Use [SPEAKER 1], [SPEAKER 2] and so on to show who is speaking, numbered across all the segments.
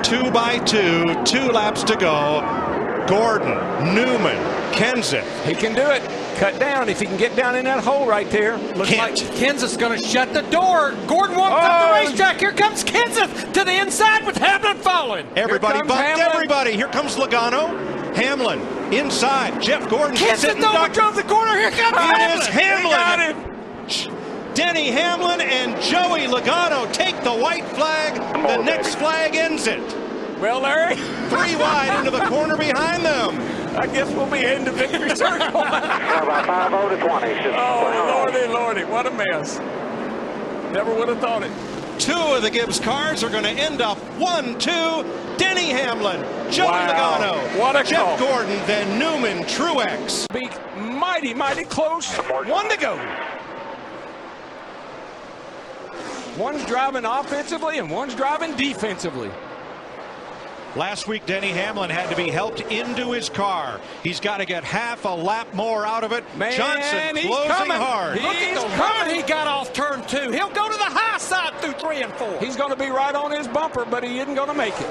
[SPEAKER 1] 2 by 2, 2 laps to go. Gordon, Newman, Kenseth.
[SPEAKER 2] He can do it. Cut down if he can get down in that hole right there.
[SPEAKER 3] Looks like Kenseth's going to shut the door. Gordon walks up the racetrack. Here comes Kenseth to the inside with Hamlin following.
[SPEAKER 1] Everybody bumped everybody. Here comes Logano. Hamlin inside. Jeff Gordon.
[SPEAKER 3] Kenseth overdrove the corner. Here comes Hamlin.
[SPEAKER 1] It is Hamlin. Denny Hamlin and Joey Logano take the white flag. The next flag ends it.
[SPEAKER 2] Well, Larry.
[SPEAKER 1] 3 wide into the corner behind them.
[SPEAKER 2] I guess we'll be heading to victory circle.
[SPEAKER 4] About 5-0 to 20.
[SPEAKER 2] Oh, lordy, lordy. What a mess. Never would have thought it.
[SPEAKER 1] 2 of the Gibbs cars are going to end up 1-2. Denny Hamlin, Joey Logano,
[SPEAKER 2] what a
[SPEAKER 1] Jeff
[SPEAKER 2] call.
[SPEAKER 1] Gordon, then Newman, Truex.
[SPEAKER 2] Be mighty, mighty close. 1 to go. One's driving offensively and one's driving defensively.
[SPEAKER 1] Last week, Denny Hamlin had to be helped into his car. He's got to get half a lap more out of it.
[SPEAKER 2] Man,
[SPEAKER 1] Johnson
[SPEAKER 2] he's
[SPEAKER 1] closing
[SPEAKER 2] coming.
[SPEAKER 1] hard.
[SPEAKER 3] Look at the run he got off turn 2. He'll go to the high side through 3 and 4.
[SPEAKER 2] He's going to be right on his bumper, but he isn't going to make it.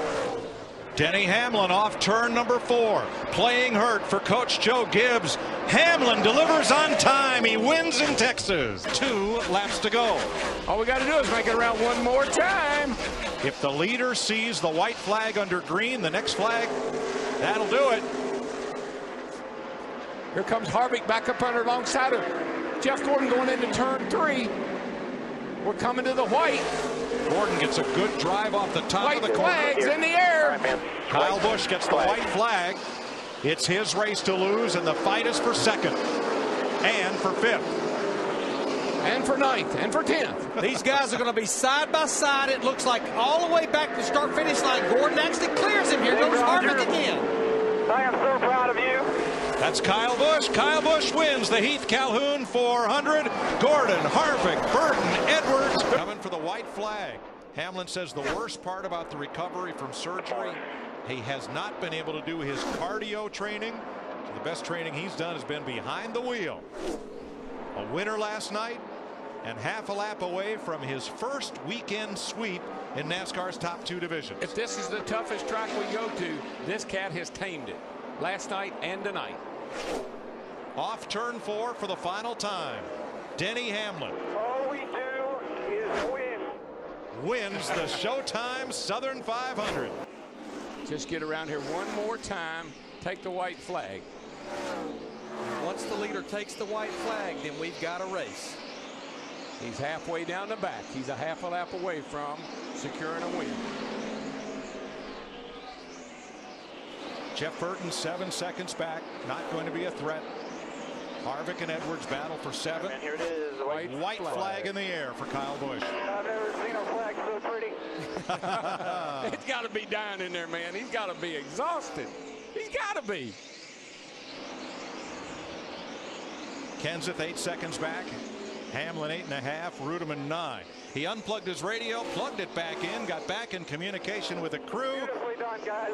[SPEAKER 1] Denny Hamlin off turn number 4. Playing hurt for Coach Joe Gibbs. Hamlin delivers on time. He wins in Texas. 2 laps to go.
[SPEAKER 2] All we got to do is make it around one more time.
[SPEAKER 1] If the leader sees the white flag under green, the next flag, that'll do it.
[SPEAKER 2] Here comes Harvick back up under alongside of Jeff Gordon going into turn 3. We're coming to the white.
[SPEAKER 1] Gordon gets a good drive off the top of the corner.
[SPEAKER 2] White flags in the air.
[SPEAKER 1] Kyle Busch gets the white flag. It's his race to lose, and the fight is for 2nd and for 5th.
[SPEAKER 2] And for 9th and for 10th.
[SPEAKER 3] These guys are going to be side by side. It looks like all the way back to the start-finish line. Gordon actually clears him. Here goes Harvick again.
[SPEAKER 4] I am so proud of you.
[SPEAKER 1] That's Kyle Busch. Kyle Busch wins the Heath Calhoun 400. Gordon, Harvick, Burton, Edwards coming for the white flag. Hamlin says the worst part about the recovery from surgery, he has not been able to do his cardio training. So the best training he's done has been behind the wheel. A winner last night and half a lap away from his first weekend sweep in NASCAR's top 2 divisions.
[SPEAKER 2] If this is the toughest track we go to, this cat has tamed it last night and tonight.
[SPEAKER 1] Off turn 4 for the final time. Denny Hamlin.
[SPEAKER 4] All we do is win.
[SPEAKER 1] Wins the Showtime Southern 500.
[SPEAKER 2] Just get around here one more time. Take the white flag.
[SPEAKER 3] Once the leader takes the white flag, then we've got a race.
[SPEAKER 2] He's halfway down the back. He's a half a lap away from securing a win.
[SPEAKER 1] Jeff Burton 7 seconds back. Not going to be a threat. Harvick and Edwards battle for 7th.
[SPEAKER 4] And here it is.
[SPEAKER 1] White flag in the air for Kyle Busch.
[SPEAKER 4] I've never seen a flag so pretty.
[SPEAKER 2] It's got to be down in there, man. He's got to be exhausted. He's got to be.
[SPEAKER 1] Kenseth 8 seconds back. Hamlin 8.5. Rudeman 9. He unplugged his radio, plugged it back in, got back in communication with the crew.
[SPEAKER 4] Beautifully done, guys.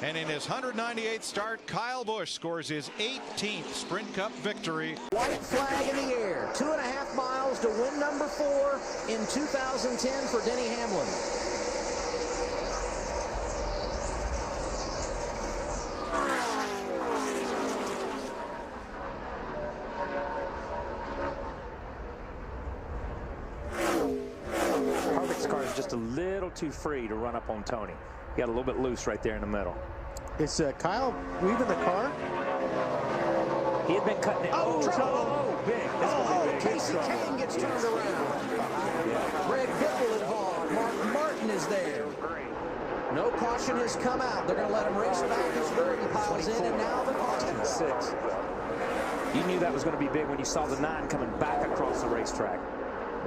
[SPEAKER 1] And in his 198th start, Kyle Busch scores his 18th Sprint Cup victory.
[SPEAKER 5] White flag in the air. 2.5 miles to win number 4 in 2010 for Denny Hamlin.
[SPEAKER 6] Harvick's car is just a little too free to run up on Tony. He got a little bit loose right there in the middle.
[SPEAKER 7] Is Kyle weaving the car?
[SPEAKER 6] He had been cutting it.
[SPEAKER 5] Oh, trouble.
[SPEAKER 6] Big. This
[SPEAKER 5] Oh,
[SPEAKER 6] will be big.
[SPEAKER 5] Casey Kane gets turned around. Greg Biffle involved. Mark Martin is there. No caution has come out. They're going to let him race back as Gordon piles in, and now the caution.
[SPEAKER 6] 6. You knew that was going to be big when you saw the 9 coming back across the racetrack.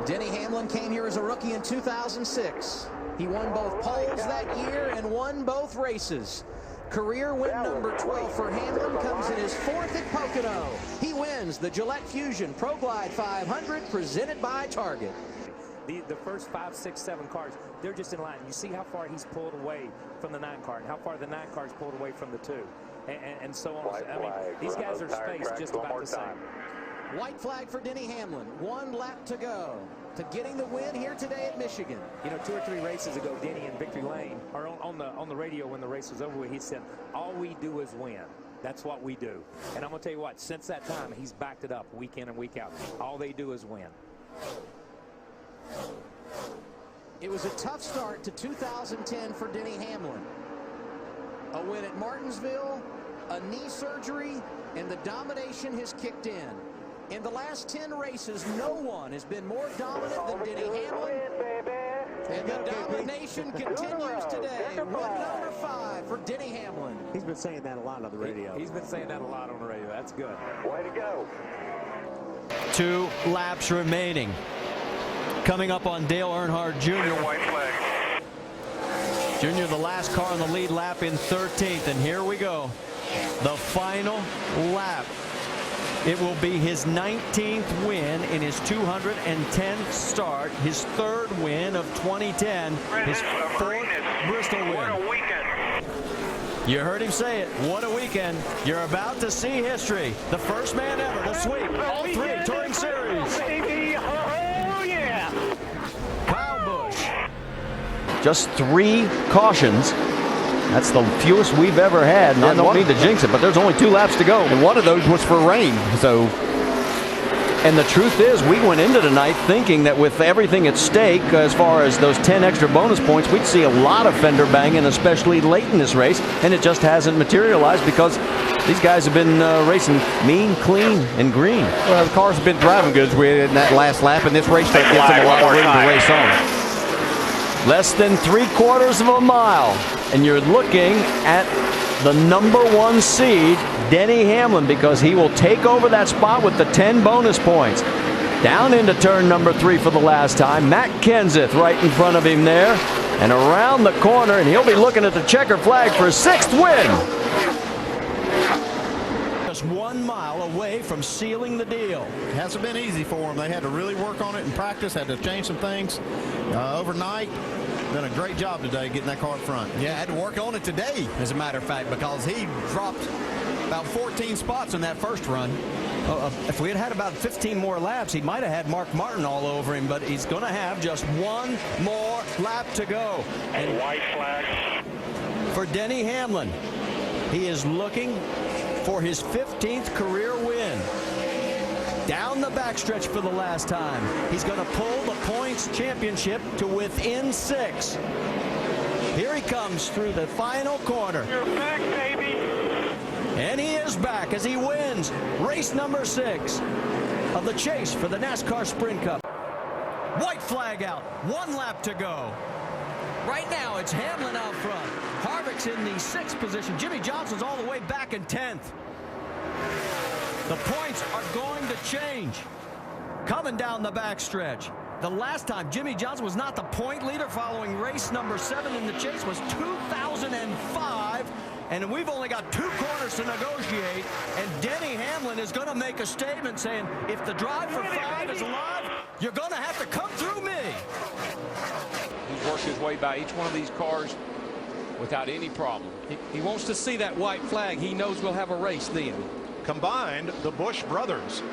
[SPEAKER 5] Denny Hamlin came here as a rookie in 2006. He won both poles that year and won both races. Career win number 12 for Hamlin comes in his 4th at Pocono. He wins the Gillette Fusion ProGlide 500 presented by Target.
[SPEAKER 6] The first 5, 6, 7 cars, they're just in line. You see how far he's pulled away from the 9 car and how far the 9 car's pulled away from the 2. And so on. I mean, these guys are spaced just about the same.
[SPEAKER 5] White flag for Denny Hamlin. 1 lap to go. to getting the win here today at Michigan.
[SPEAKER 6] You know, 2 or 3 races ago, Denny in Victory Lane, or on the radio when the race was over with, he said, all we do is win. That's what we do. And I'm going to tell you what, since that time, he's backed it up week in and week out. All they do is win.
[SPEAKER 5] It was a tough start to 2010 for Denny Hamlin. A win at Martinsville, a knee surgery, and the domination has kicked in. In the last 10 races, no one has been more dominant than Denny Hamlin. And the domination continues today. Win number 5 for Denny Hamlin.
[SPEAKER 7] He's been saying that a lot on the radio.
[SPEAKER 6] He's been saying that a lot on the radio. That's good.
[SPEAKER 4] Way to go.
[SPEAKER 8] 2 laps remaining. Coming up on Dale Earnhardt Jr.
[SPEAKER 4] White flag.
[SPEAKER 8] Jr., the last car on the lead lap in 13th. And here we go. The final lap. It will be his 19th win in his 210th start, his 3rd win of 2010, his 4th Bristol win.
[SPEAKER 4] What a weekend.
[SPEAKER 8] You heard him say it. What a weekend. You're about to see history. The first man ever to sweep all 3 Touring Series.
[SPEAKER 4] Baby, oh yeah.
[SPEAKER 8] Kyle Busch. Just 3 cautions. That's the fewest we've ever had, and I don't mean to jinx it, but there's only 2 laps to go.
[SPEAKER 9] And one of those was for rain. So,
[SPEAKER 8] and the truth is, we went into tonight thinking that with everything at stake, as far as those 10 extra bonus points, we'd see a lot of fender banging, especially late in this race, and it just hasn't materialized because these guys have been racing mean, clean, and green.
[SPEAKER 9] well, the car's been driving good in that last lap, and this racetrack gives them a lot of room to race on.
[SPEAKER 8] Less than 3/4 of a mile, and you're looking at the number 1 seed, Denny Hamlin, because he will take over that spot with the 10 bonus points. Down into turn number 3 for the last time. Matt Kenseth right in front of him there, and around the corner, and he'll be looking at the checker flag for his 6th win. Just 1 mile away from sealing the deal.
[SPEAKER 9] It hasn't been easy for them. They had to really work on it in practice, had to change some things overnight. Done a great job today getting that car up front.
[SPEAKER 10] Yeah, had to work on it today, as a matter of fact, because he dropped about 14 spots in that first run.
[SPEAKER 8] If we had had about 15 more laps, he might have had Mark Martin all over him, but he's going to have just 1 more lap to go.
[SPEAKER 4] And white flag.
[SPEAKER 8] For Denny Hamlin, he is looking for his 15th career win. Down the backstretch for the last time. He's going to pull the points championship to within 6. Here he comes through the final corner.
[SPEAKER 4] You're back, baby.
[SPEAKER 8] And he is back as he wins race number 6 of the chase for the NASCAR Sprint Cup. White flag out. 1 lap to go. Right now, it's Hamlin out front. Harvick's in the 6th position. Jimmy Johnson's all the way back in 10th. The points are going to change. Coming down the backstretch. The last time Jimmy Johnson was not the point leader following race number 7 in the chase was 2005. And we've only got 2 corners to negotiate. And Denny Hamlin is going to make a statement saying, if the drive for 5 is alive, you're going to have to come through me.
[SPEAKER 2] He's worked his way by each one of these cars without any problem.
[SPEAKER 3] He wants to see that white flag. He knows we'll have a race then.
[SPEAKER 1] Combined, the Busch brothers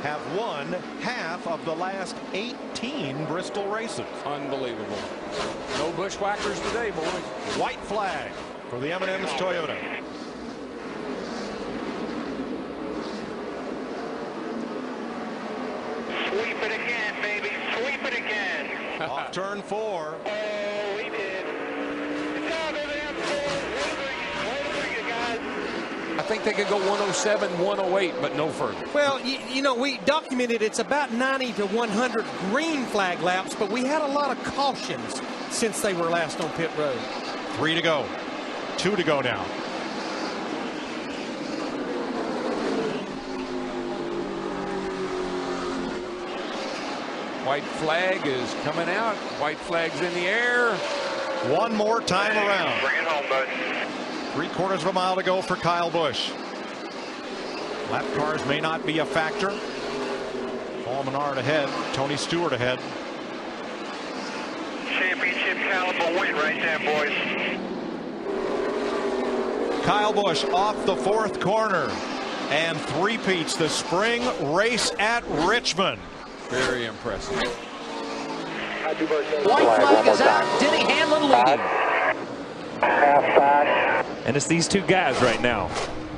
[SPEAKER 1] have won half of the last 18 Bristol races.
[SPEAKER 2] Unbelievable. No bushwhackers today, boys.
[SPEAKER 1] White flag for the M&M's Toyota.
[SPEAKER 4] Sweep it again, baby. Sweep it again.
[SPEAKER 1] Off turn 4.
[SPEAKER 4] Oh, we did. Good job, M&M. Way to bring it, guys.
[SPEAKER 2] I think they could go 107, 108, but no further.
[SPEAKER 3] Well, you know, we documented it's about 90 to 100 green flag laps, but we had a lot of cautions since they were last on pit road.
[SPEAKER 1] 3 to go. 2 to go now.
[SPEAKER 2] White flag is coming out. White flag's in the air.
[SPEAKER 1] 1 more time around.
[SPEAKER 4] Bring it home, bud.
[SPEAKER 1] 3/4 of a mile to go for Kyle Busch. Lap cars may not be a factor. Paul Menard ahead. Tony Stewart ahead.
[SPEAKER 4] Championship caliber win right there, boys.
[SPEAKER 1] Kyle Busch off the 4th corner and three-peats the spring race at Richmond.
[SPEAKER 2] Very impressive.
[SPEAKER 5] White flag is out. Denny Hamlin leading.
[SPEAKER 6] And it's these two guys right now.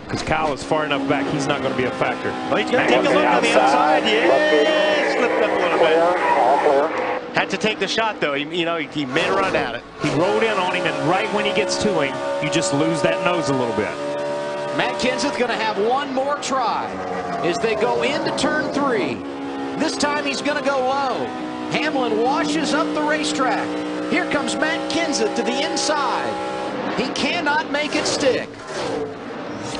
[SPEAKER 6] Because Kyle is far enough back, he's not going to be a factor.
[SPEAKER 11] Well, he's going to take a look on the outside. Yeah, slipped up a little bit.
[SPEAKER 4] All clear.
[SPEAKER 11] Had to take the shot, though. He made a run at it.
[SPEAKER 6] He rode in on him, and right when he gets to him, you just lose that nose a little bit.
[SPEAKER 5] Matt Kenseth going to have one more try as they go into turn 3. This time he's going to go low. Hamlin washes up the racetrack. Here comes Matt Kenseth to the inside. He cannot make it stick.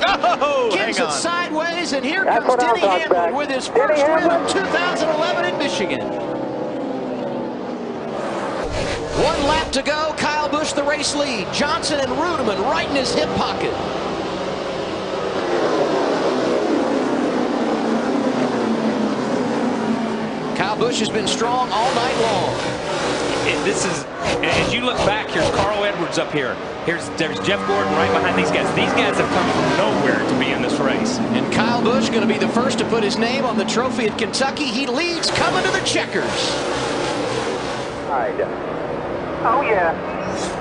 [SPEAKER 11] Oh,
[SPEAKER 5] Kenseth sideways, and here comes Denny Hamlin with his first win of 2011 in Michigan. 1 lap to go. Kyle Busch the race lead. Johnson and Rudeman right in his hip pocket. Kyle Busch has been strong all night long.
[SPEAKER 6] This is, as you look back, here's CARLxEDWARDS up here. There's Jeff Gordon right behind these guys. These guys have come from nowhere to be in this race.
[SPEAKER 5] And Kyle Busch going to be the first to put his name on the trophy at Kentucky. He leads coming to the checkers.
[SPEAKER 4] Right. Oh, yeah.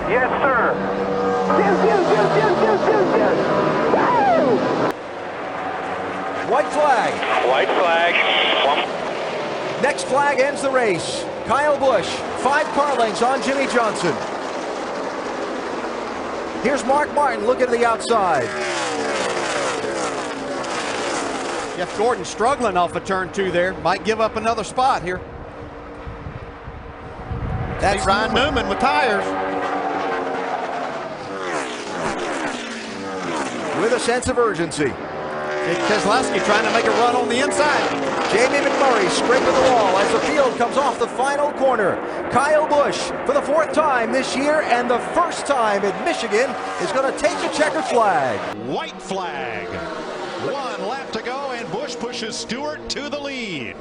[SPEAKER 4] Yes, sir.
[SPEAKER 12] White flag.
[SPEAKER 4] White flag.
[SPEAKER 12] Next flag ends the race. Kyle Busch, 5 car lengths on Jimmy Johnson. Here's Mark Martin looking to the outside.
[SPEAKER 10] Jeff Gordon struggling off of turn 2 there. Might give up another spot here.
[SPEAKER 9] That's Ryan Newman with tires.
[SPEAKER 12] With a sense of urgency.
[SPEAKER 10] Keselowski trying to make a run on the inside.
[SPEAKER 12] Jamie McMurray scraping the wall as the field comes off the final corner. Kyle Busch, for the 4th time this year and the first time in Michigan, is going to take the checkered flag.
[SPEAKER 1] White flag. 1 lap to go, and Busch pushes Stewart to the lead.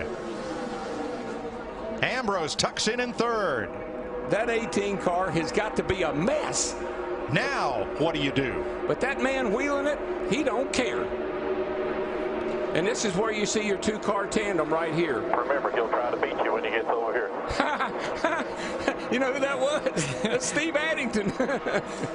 [SPEAKER 1] Ambrose tucks in 3rd.
[SPEAKER 2] That 18 car has got to be a mess.
[SPEAKER 1] Now, what do you do?
[SPEAKER 2] But that man wheeling it, he don't care. And this is where you see your 2-car tandem right here.
[SPEAKER 4] Remember, he'll try to beat you when he gets over here.
[SPEAKER 2] You know who that was? That's Steve Addington.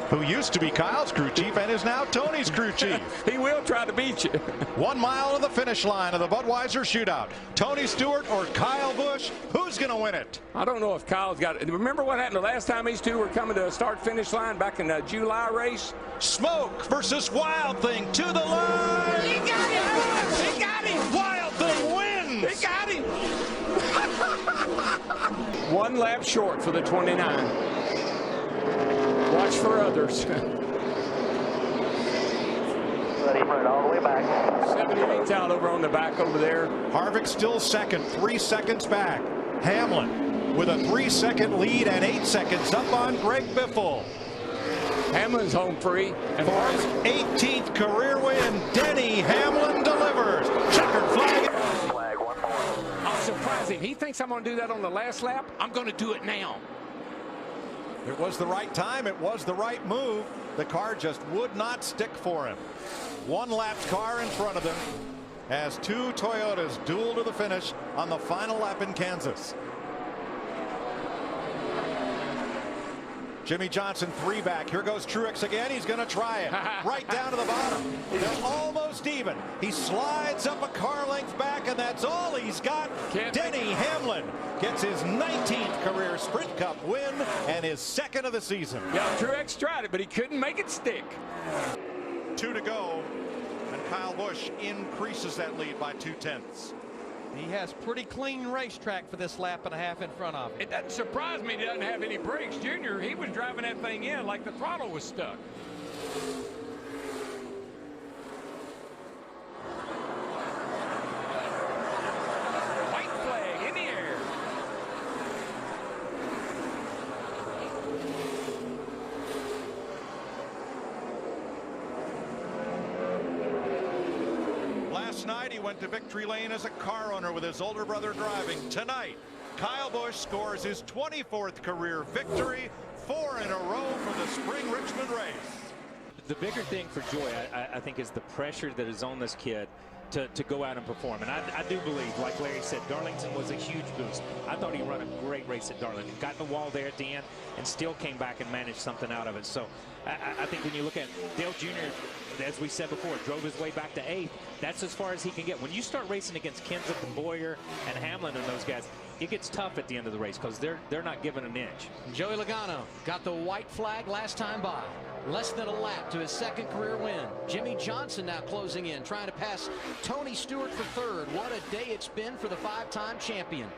[SPEAKER 1] Who used to be Kyle's crew chief and is now Tony's crew chief.
[SPEAKER 2] He will try to beat you.
[SPEAKER 1] 1 mile to the finish line of the Budweiser shootout. Tony Stewart or Kyle Busch, who's going to win it?
[SPEAKER 2] I don't know if Kyle's got it. Remember what happened the last time these two were coming to a start-finish line back in the July race?
[SPEAKER 1] Smoke versus Wild Thing to the line.
[SPEAKER 2] He got him! He got him!
[SPEAKER 1] Wild Thing wins.
[SPEAKER 2] He got him! 1 lap short for the 29. Watch for others.
[SPEAKER 4] Let him run all the way back.
[SPEAKER 2] 78's out over on the back over there.
[SPEAKER 1] Harvick still second, 3 seconds back. Hamlin with a 3-second lead and 8 seconds up on Greg Biffle.
[SPEAKER 2] Hamlin's home free. And
[SPEAKER 1] for his 18th career win, Denny Hamlin delivers. Checkered flag.
[SPEAKER 4] Flag 1 more.
[SPEAKER 2] I'll surprise him. He thinks I'm going to do that on the last lap. I'm going to do it now.
[SPEAKER 1] It was the right time. It was the right move. The car just would not stick for him. 1-lap car in front of them as 2 Toyotas duel to the finish on the final lap in Kansas. Jimmy Johnson 3 back. Here goes Truex again. He's going to try it. Right down to the bottom. They're almost even. He slides up a car length back, and that's all he's got. Denny Hamlin gets his 19th career Sprint Cup win and his 2nd of the season.
[SPEAKER 2] Yeah, Truex tried it, but he couldn't make it stick.
[SPEAKER 1] 2 to go, and Kyle Busch increases that lead by 2/10.
[SPEAKER 3] He has pretty clean racetrack for this lap and a half in front of him.
[SPEAKER 2] It doesn't surprise me he doesn't have any brakes. Junior, he was driving that thing in like the throttle was stuck. White flag in the air.
[SPEAKER 1] Last night he went to victory lane as a car owner with his older brother driving. Tonight, Kyle Busch scores his 24th career victory, 4 in a row for the spring Richmond race.
[SPEAKER 6] The bigger thing for Joy, I think, is the pressure that is on this kid. to go out and perform. And I do believe, like Larry said, Darlington was a huge boost. I thought he run a great race at Darlington. Got in the wall there at the end and still came back and managed something out of it. So I think when you look at Dale Jr., as we said before, drove his way back to 8th. That's as far as he can get. When you start racing against Kenseth and Boyer and Hamlin and those guys, it gets tough at the end of the race because they're not giving an inch.
[SPEAKER 13] Joey Logano got the white flag last time by. Less than a lap to his second career win. Jimmy Johnson now closing in, trying to pass Tony Stewart for third. What a day it's been for the 5-time champion.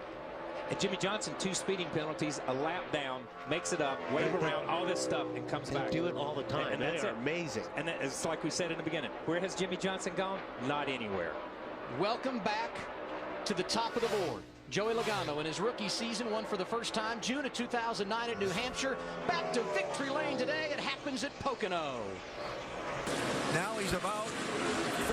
[SPEAKER 6] And Jimmy Johnson, 2 speeding penalties, a lap down, makes it up, wave around, all this stuff, and comes back.
[SPEAKER 7] They do it all the time.
[SPEAKER 6] And that's
[SPEAKER 7] amazing.
[SPEAKER 6] And it's like we said in the beginning. Where has Jimmy Johnson gone? Not anywhere.
[SPEAKER 13] Welcome back to the top of the board. Joey Logano in his rookie season won for the first time June of 2009 at New Hampshire. Back to victory lane today. It happens at Pocono.
[SPEAKER 12] Now he's about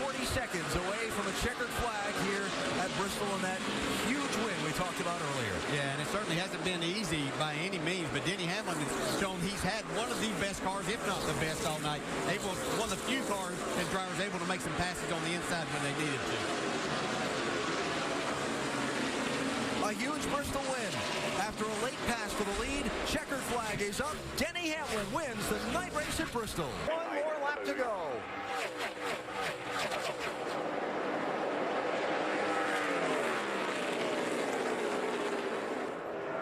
[SPEAKER 12] 40 seconds away from a checkered flag here at Bristol in that huge win we talked about earlier.
[SPEAKER 10] Yeah, and it certainly hasn't been easy by any means, but Denny Hamlin has shown he's had one of the best cars, if not the best, all night. One of the few cars and drivers able to make some passes on the inside when they needed to.
[SPEAKER 12] A huge Bristol win. After a late pass for the lead, checkered flag is up. Denny Hamlin wins the night race at Bristol. One more lap to go.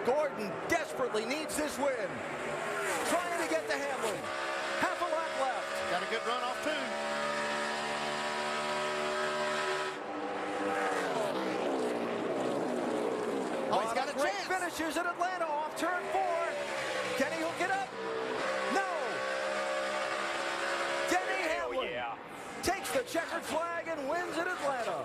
[SPEAKER 12] Gordon desperately needs this win. Trying to get to Hamlin. Half a lap left.
[SPEAKER 9] Got a good run off, too.
[SPEAKER 12] Oh, he's got a great finishes at Atlanta off turn 4. Can he hook it up? No. Denny Hamlin takes the checkered flag and wins at Atlanta.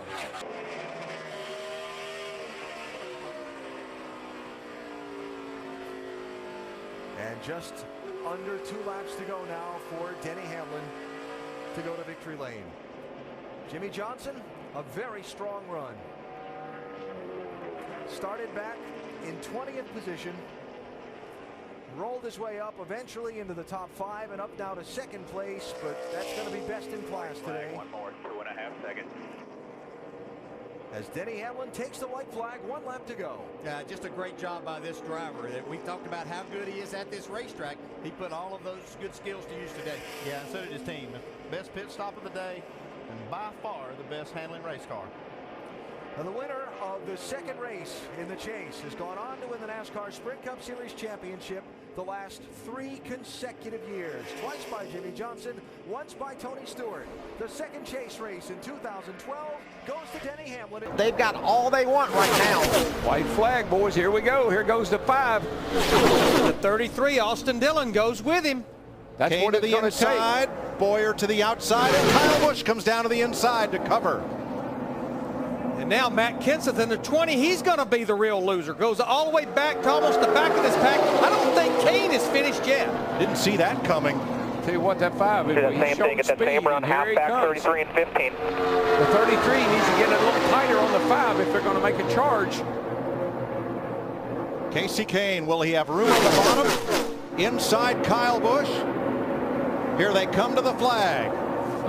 [SPEAKER 12] And just under 2 laps to go now for Denny Hamlin to go to victory lane. Jimmy Johnson, a very strong run. Started back in 20th position, rolled his way up eventually into the top 5 and up now to second place, but that's going to be best in class today.
[SPEAKER 4] One more, 2.5 seconds.
[SPEAKER 12] As Denny Hamlin takes the white flag, 1 lap to go.
[SPEAKER 10] Yeah, just a great job by this driver. We talked about how good he is at this racetrack. He put all of those good skills to use today.
[SPEAKER 9] Yeah, and so did his team. Best pit stop of the day, and by far the best handling race car.
[SPEAKER 12] And the winner of the second race in the chase has gone on to win the NASCAR Sprint Cup Series Championship the last 3 consecutive years. Twice by Jimmy Johnson, once by Tony Stewart. The second chase race in 2012 goes to Denny Hamlin.
[SPEAKER 7] They've got all they want right now.
[SPEAKER 2] White flag, boys. Here we go. Here goes the 5.
[SPEAKER 3] The 33, Austin Dillon, goes with him.
[SPEAKER 2] That's
[SPEAKER 1] Kane
[SPEAKER 2] what
[SPEAKER 1] to
[SPEAKER 2] it's
[SPEAKER 1] the
[SPEAKER 2] going to take.
[SPEAKER 1] inside, Boyer to the outside, and Kyle Busch comes down to the inside to cover.
[SPEAKER 3] And now Matt Kenseth in the 20, he's going to be the real loser. Goes all the way back to almost the back of this pack. I don't think Kane is finished yet.
[SPEAKER 1] Didn't see that coming.
[SPEAKER 2] Tell you what, that 5 is.
[SPEAKER 4] Same thing at that same run, half back, 33 and 15.
[SPEAKER 2] The 33 needs to get a little tighter on the 5 if they're going to make a charge.
[SPEAKER 1] Casey Kane, will he have room on the bottom? Inside Kyle Busch. Here they come to the flag.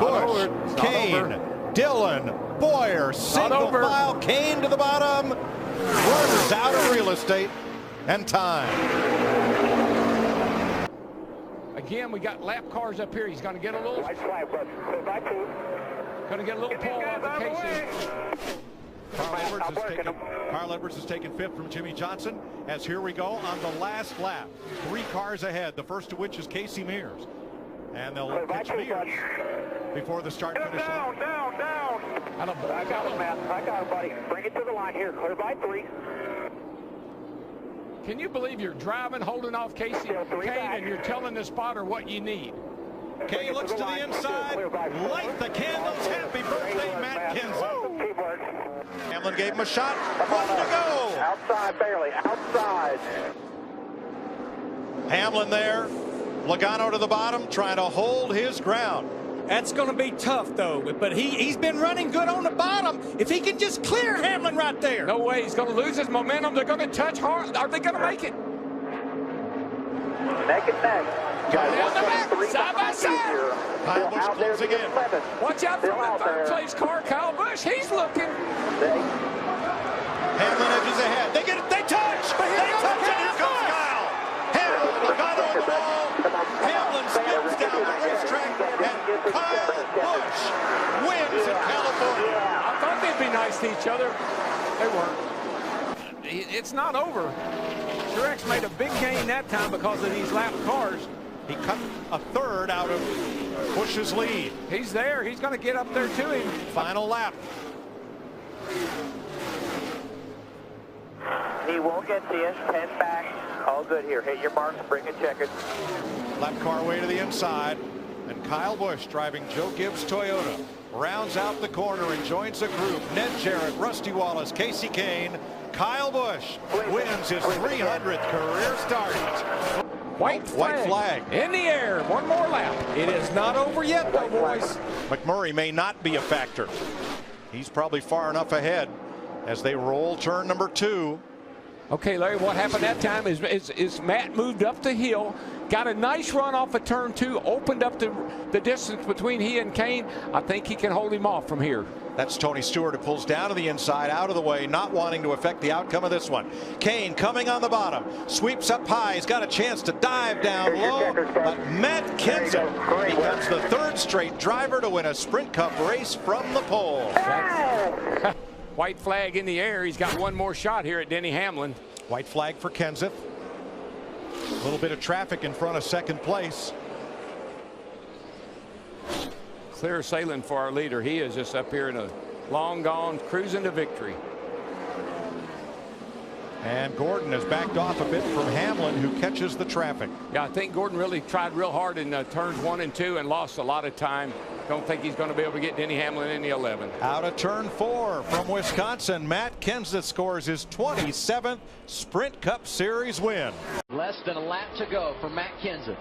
[SPEAKER 1] Busch, Kane, Dillon, Boyer, single file, Kane to the bottom. Runners out of real estate and time.
[SPEAKER 2] Again, we got lap cars up here. He's going to get a little.
[SPEAKER 4] White flag, but
[SPEAKER 2] Going to get a little pull off of Casey.
[SPEAKER 1] Carl Edwards has taken 5th from Jimmy Johnson. As here we go on the last lap. 3 cars ahead, the first of which is Casey Mears. And they'll pitch Mears before the start-finish line.
[SPEAKER 4] Down. I got it, Matt. I got it, buddy. Bring it to the line here. Clear by 3.
[SPEAKER 2] Can you believe you're driving, holding off Casey Kane, and you're telling the spotter what you need?
[SPEAKER 1] Kane looks to the inside. Light the candles. Happy birthday, Matt Kenseth. Hamlin gave him a shot. 1 to go.
[SPEAKER 4] Outside, barely. Outside.
[SPEAKER 1] Hamlin there. Logano to the bottom, trying to hold his ground.
[SPEAKER 3] That's going to be tough, though. But he's been running good on the bottom. If he can just clear Hamlin right there.
[SPEAKER 2] No way. He's going to lose his momentum. They're going to touch hard. Are they going to make it?
[SPEAKER 4] Neck and neck.
[SPEAKER 2] Side by side.
[SPEAKER 1] Kyle Busch closing in.
[SPEAKER 2] Watch out for the third place car, Kyle Busch. He's looking.
[SPEAKER 1] Hamlin edges ahead. They get it. They touch. They touch, and here comes Kyle. Hamlin, Logano on the wall. Hamlin spins down the racetrack, and Kyle Busch wins in California.
[SPEAKER 2] I thought they'd be nice to each other. They weren't. It's not over. Truex made a big gain that time because of these lap cars.
[SPEAKER 1] He cut a third out of Busch's lead.
[SPEAKER 2] He's there. He's going to get up there to him.
[SPEAKER 1] Final lap.
[SPEAKER 11] He won't get to you. 10 back. All good here. Hit your marks. Bring it checkered.
[SPEAKER 1] Lap car way to the inside. And Kyle Busch, driving Joe Gibbs Toyota, rounds out the corner and joins the group. Ned Jarrett, Rusty Wallace, Casey Kane. Kyle Busch wins his 300th career start.
[SPEAKER 2] White flag in the air. One more lap.
[SPEAKER 3] It is not over yet, though, boys.
[SPEAKER 1] McMurray may not be a factor. He's probably far enough ahead as they roll turn number 2.
[SPEAKER 2] Okay, Larry, what happened that time is Matt moved up the hill, got a nice run off of turn 2, opened up the distance between he and Kane. I think he can hold him off from here.
[SPEAKER 1] That's Tony Stewart, who pulls down to the inside, out of the way, not wanting to affect the outcome of this one. Kane coming on the bottom, sweeps up high. He's got a chance to dive down low, but Matt Kenseth becomes the 3rd straight driver to win a Sprint Cup race from the pole.
[SPEAKER 2] White flag in the air. He's got one more shot here at Denny Hamlin.
[SPEAKER 1] White flag for Kenseth. A little bit of traffic in front of 2nd place.
[SPEAKER 2] Clear sailing for our leader. He is just up here in a long gone, cruising to victory.
[SPEAKER 1] And Gordon has backed off a bit from Hamlin, who catches the traffic.
[SPEAKER 2] Yeah, I think Gordon really tried real hard in turns 1 and 2 and lost a lot of time. Don't think he's going to be able to get Denny Hamlin in the 11.
[SPEAKER 1] Out of turn 4 from Wisconsin, Matt Kenseth scores his 27th Sprint Cup Series win.
[SPEAKER 13] Less than a lap to go for Matt Kenseth.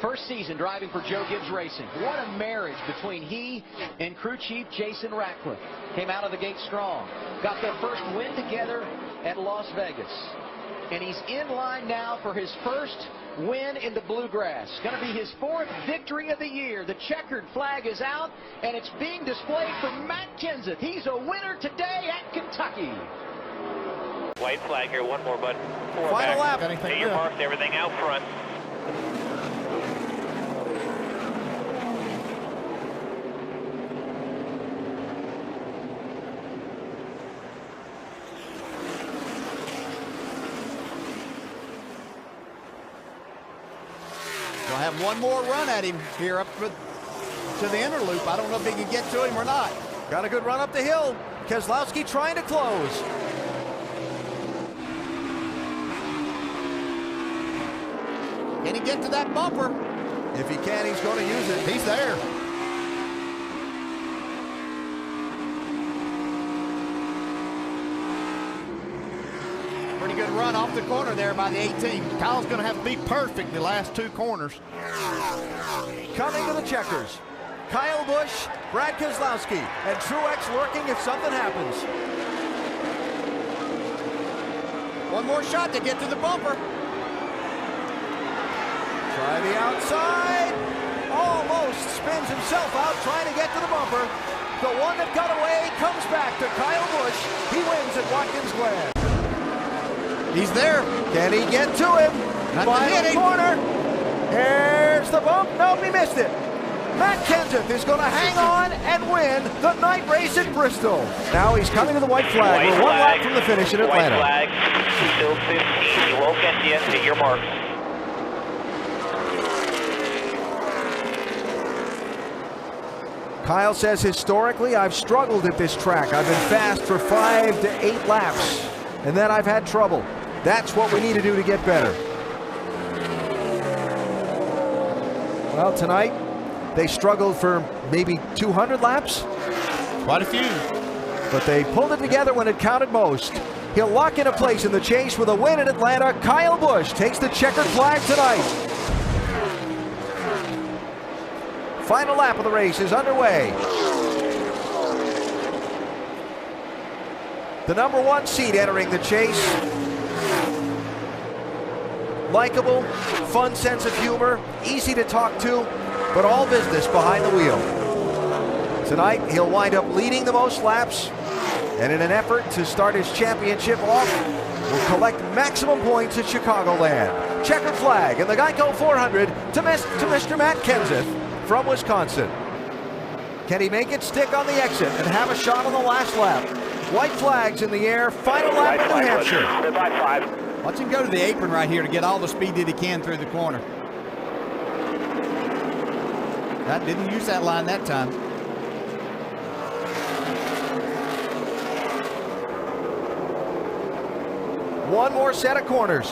[SPEAKER 13] First season driving for Joe Gibbs Racing. What a marriage between he and crew chief Jason Ratcliffe. Came out of the gate strong. Got their first win together at Las Vegas. And he's in line now for his first win in the Bluegrass. Going to be his 4th victory of the year. The checkered flag is out, and it's being displayed for Matt Kenseth. He's a winner today at Kentucky.
[SPEAKER 11] White flag here. One more, bud.
[SPEAKER 9] Final lap.
[SPEAKER 11] Hit your marks. Everything out front.
[SPEAKER 7] We'll have one more run at him here up to the inner loop. I don't know if he can get to him or not.
[SPEAKER 12] Got a good run up the hill. Keselowski trying to close.
[SPEAKER 7] Can he get to that bumper?
[SPEAKER 12] If he can, he's going to use it.
[SPEAKER 7] He's there. Pretty good run off the corner there by the 18. Kyle's going to have to be perfect in the last 2 corners.
[SPEAKER 12] Coming to the checkers. Kyle Busch, Brad Keselowski, and Truex lurking if something happens.
[SPEAKER 7] One more shot to get to the bumper.
[SPEAKER 12] Try the outside. Almost spins himself out trying to get to the bumper. The one that got away comes back to Kyle Busch. He wins at Watkins Glen.
[SPEAKER 7] He's there.
[SPEAKER 12] Can he get to him? Final corner. Here's the bump. Nope, he missed it. Matt Kenseth is going to hang on and win the night race at Bristol. Now he's coming to the white flag. We're 1 lap from the finish in Atlanta.
[SPEAKER 11] White flag. Still 15. He won't get to you. Hit your marks.
[SPEAKER 12] Kyle says, historically, I've struggled at this track. I've been fast for 5 to 8 laps, and then I've had trouble. That's what we need to do to get better. Well, tonight, they struggled for maybe 200 laps.
[SPEAKER 9] Quite a few.
[SPEAKER 12] But they pulled it together when it counted most. He'll lock in a place in the chase with a win in Atlanta. Kyle Busch takes the checkered flag tonight. Final lap of the race is underway. The number 1 seed entering the chase. likable, fun sense of humor, easy to talk to, but all business behind the wheel. Tonight, he'll wind up leading the most laps, and in an effort to start his championship off, will collect maximum points at Chicagoland. Checkered flag in the Geico 400 to Mr. Matt Kenseth from Wisconsin. Can he make it stick on the exit and have a shot on the last lap? White flags in the air, final lap in New Hampshire.
[SPEAKER 7] Watch him go to the apron right here to get all the speed that he can through the corner. That didn't use that line that time.
[SPEAKER 12] One more set of corners.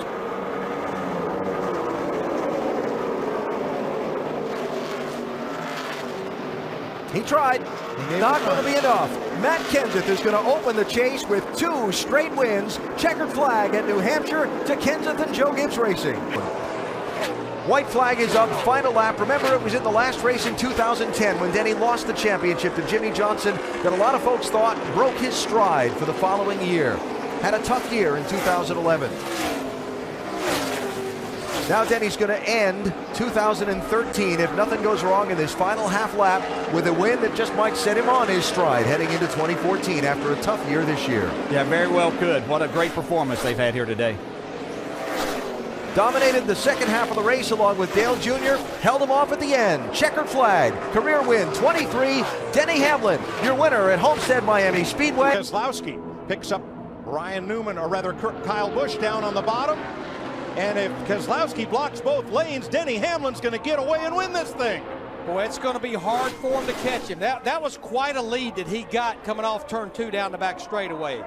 [SPEAKER 12] He tried. Not going to be enough. Matt Kenseth is going to open the chase with 2 straight wins. Checkered flag at New Hampshire to Kenseth and Joe Gibbs Racing. White flag is up, final lap. Remember, it was in the last race in 2010 when Denny lost the championship to Jimmy Johnson that a lot of folks thought broke his stride for the following year. Had a tough year in 2011. Now Denny's going to end 2013 if nothing goes wrong in this final half lap with a win that just might set him on his stride heading into 2014 after a tough year this year.
[SPEAKER 7] Yeah, very well could. What a great performance they've had here today.
[SPEAKER 12] Dominated the second half of the race along with Dale Jr., held him off at the end. Checkered flag, career win 23, Denny Hamlin, your winner at Homestead-Miami Speedway.
[SPEAKER 1] Keselowski picks up Ryan Newman, or rather Kyle Busch down on the bottom. And if Keselowski blocks both lanes, Denny Hamlin's going to get away and win this thing.
[SPEAKER 3] Boy, it's going to be hard for him to catch him. That was quite a lead that he got coming off turn 2 down the back straightaway.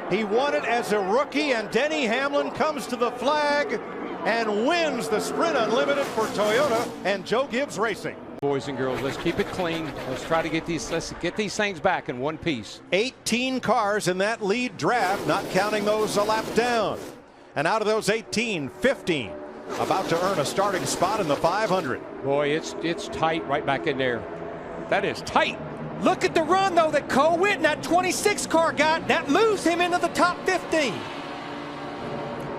[SPEAKER 1] He won it as a rookie, and Denny Hamlin comes to the flag and wins the Sprint Unlimited for Toyota and Joe Gibbs Racing.
[SPEAKER 2] Boys and girls, let's keep it clean. Let's try to get these things back in one piece.
[SPEAKER 1] 18 cars in that lead draft, not counting those a lap down. And out of those 18, 15 about to earn a starting spot in the 500.
[SPEAKER 2] Boy, it's tight right back in there. That is tight.
[SPEAKER 3] Look at the run, though, that Cole Whitten, that 26 car got. That moves him into the top 15.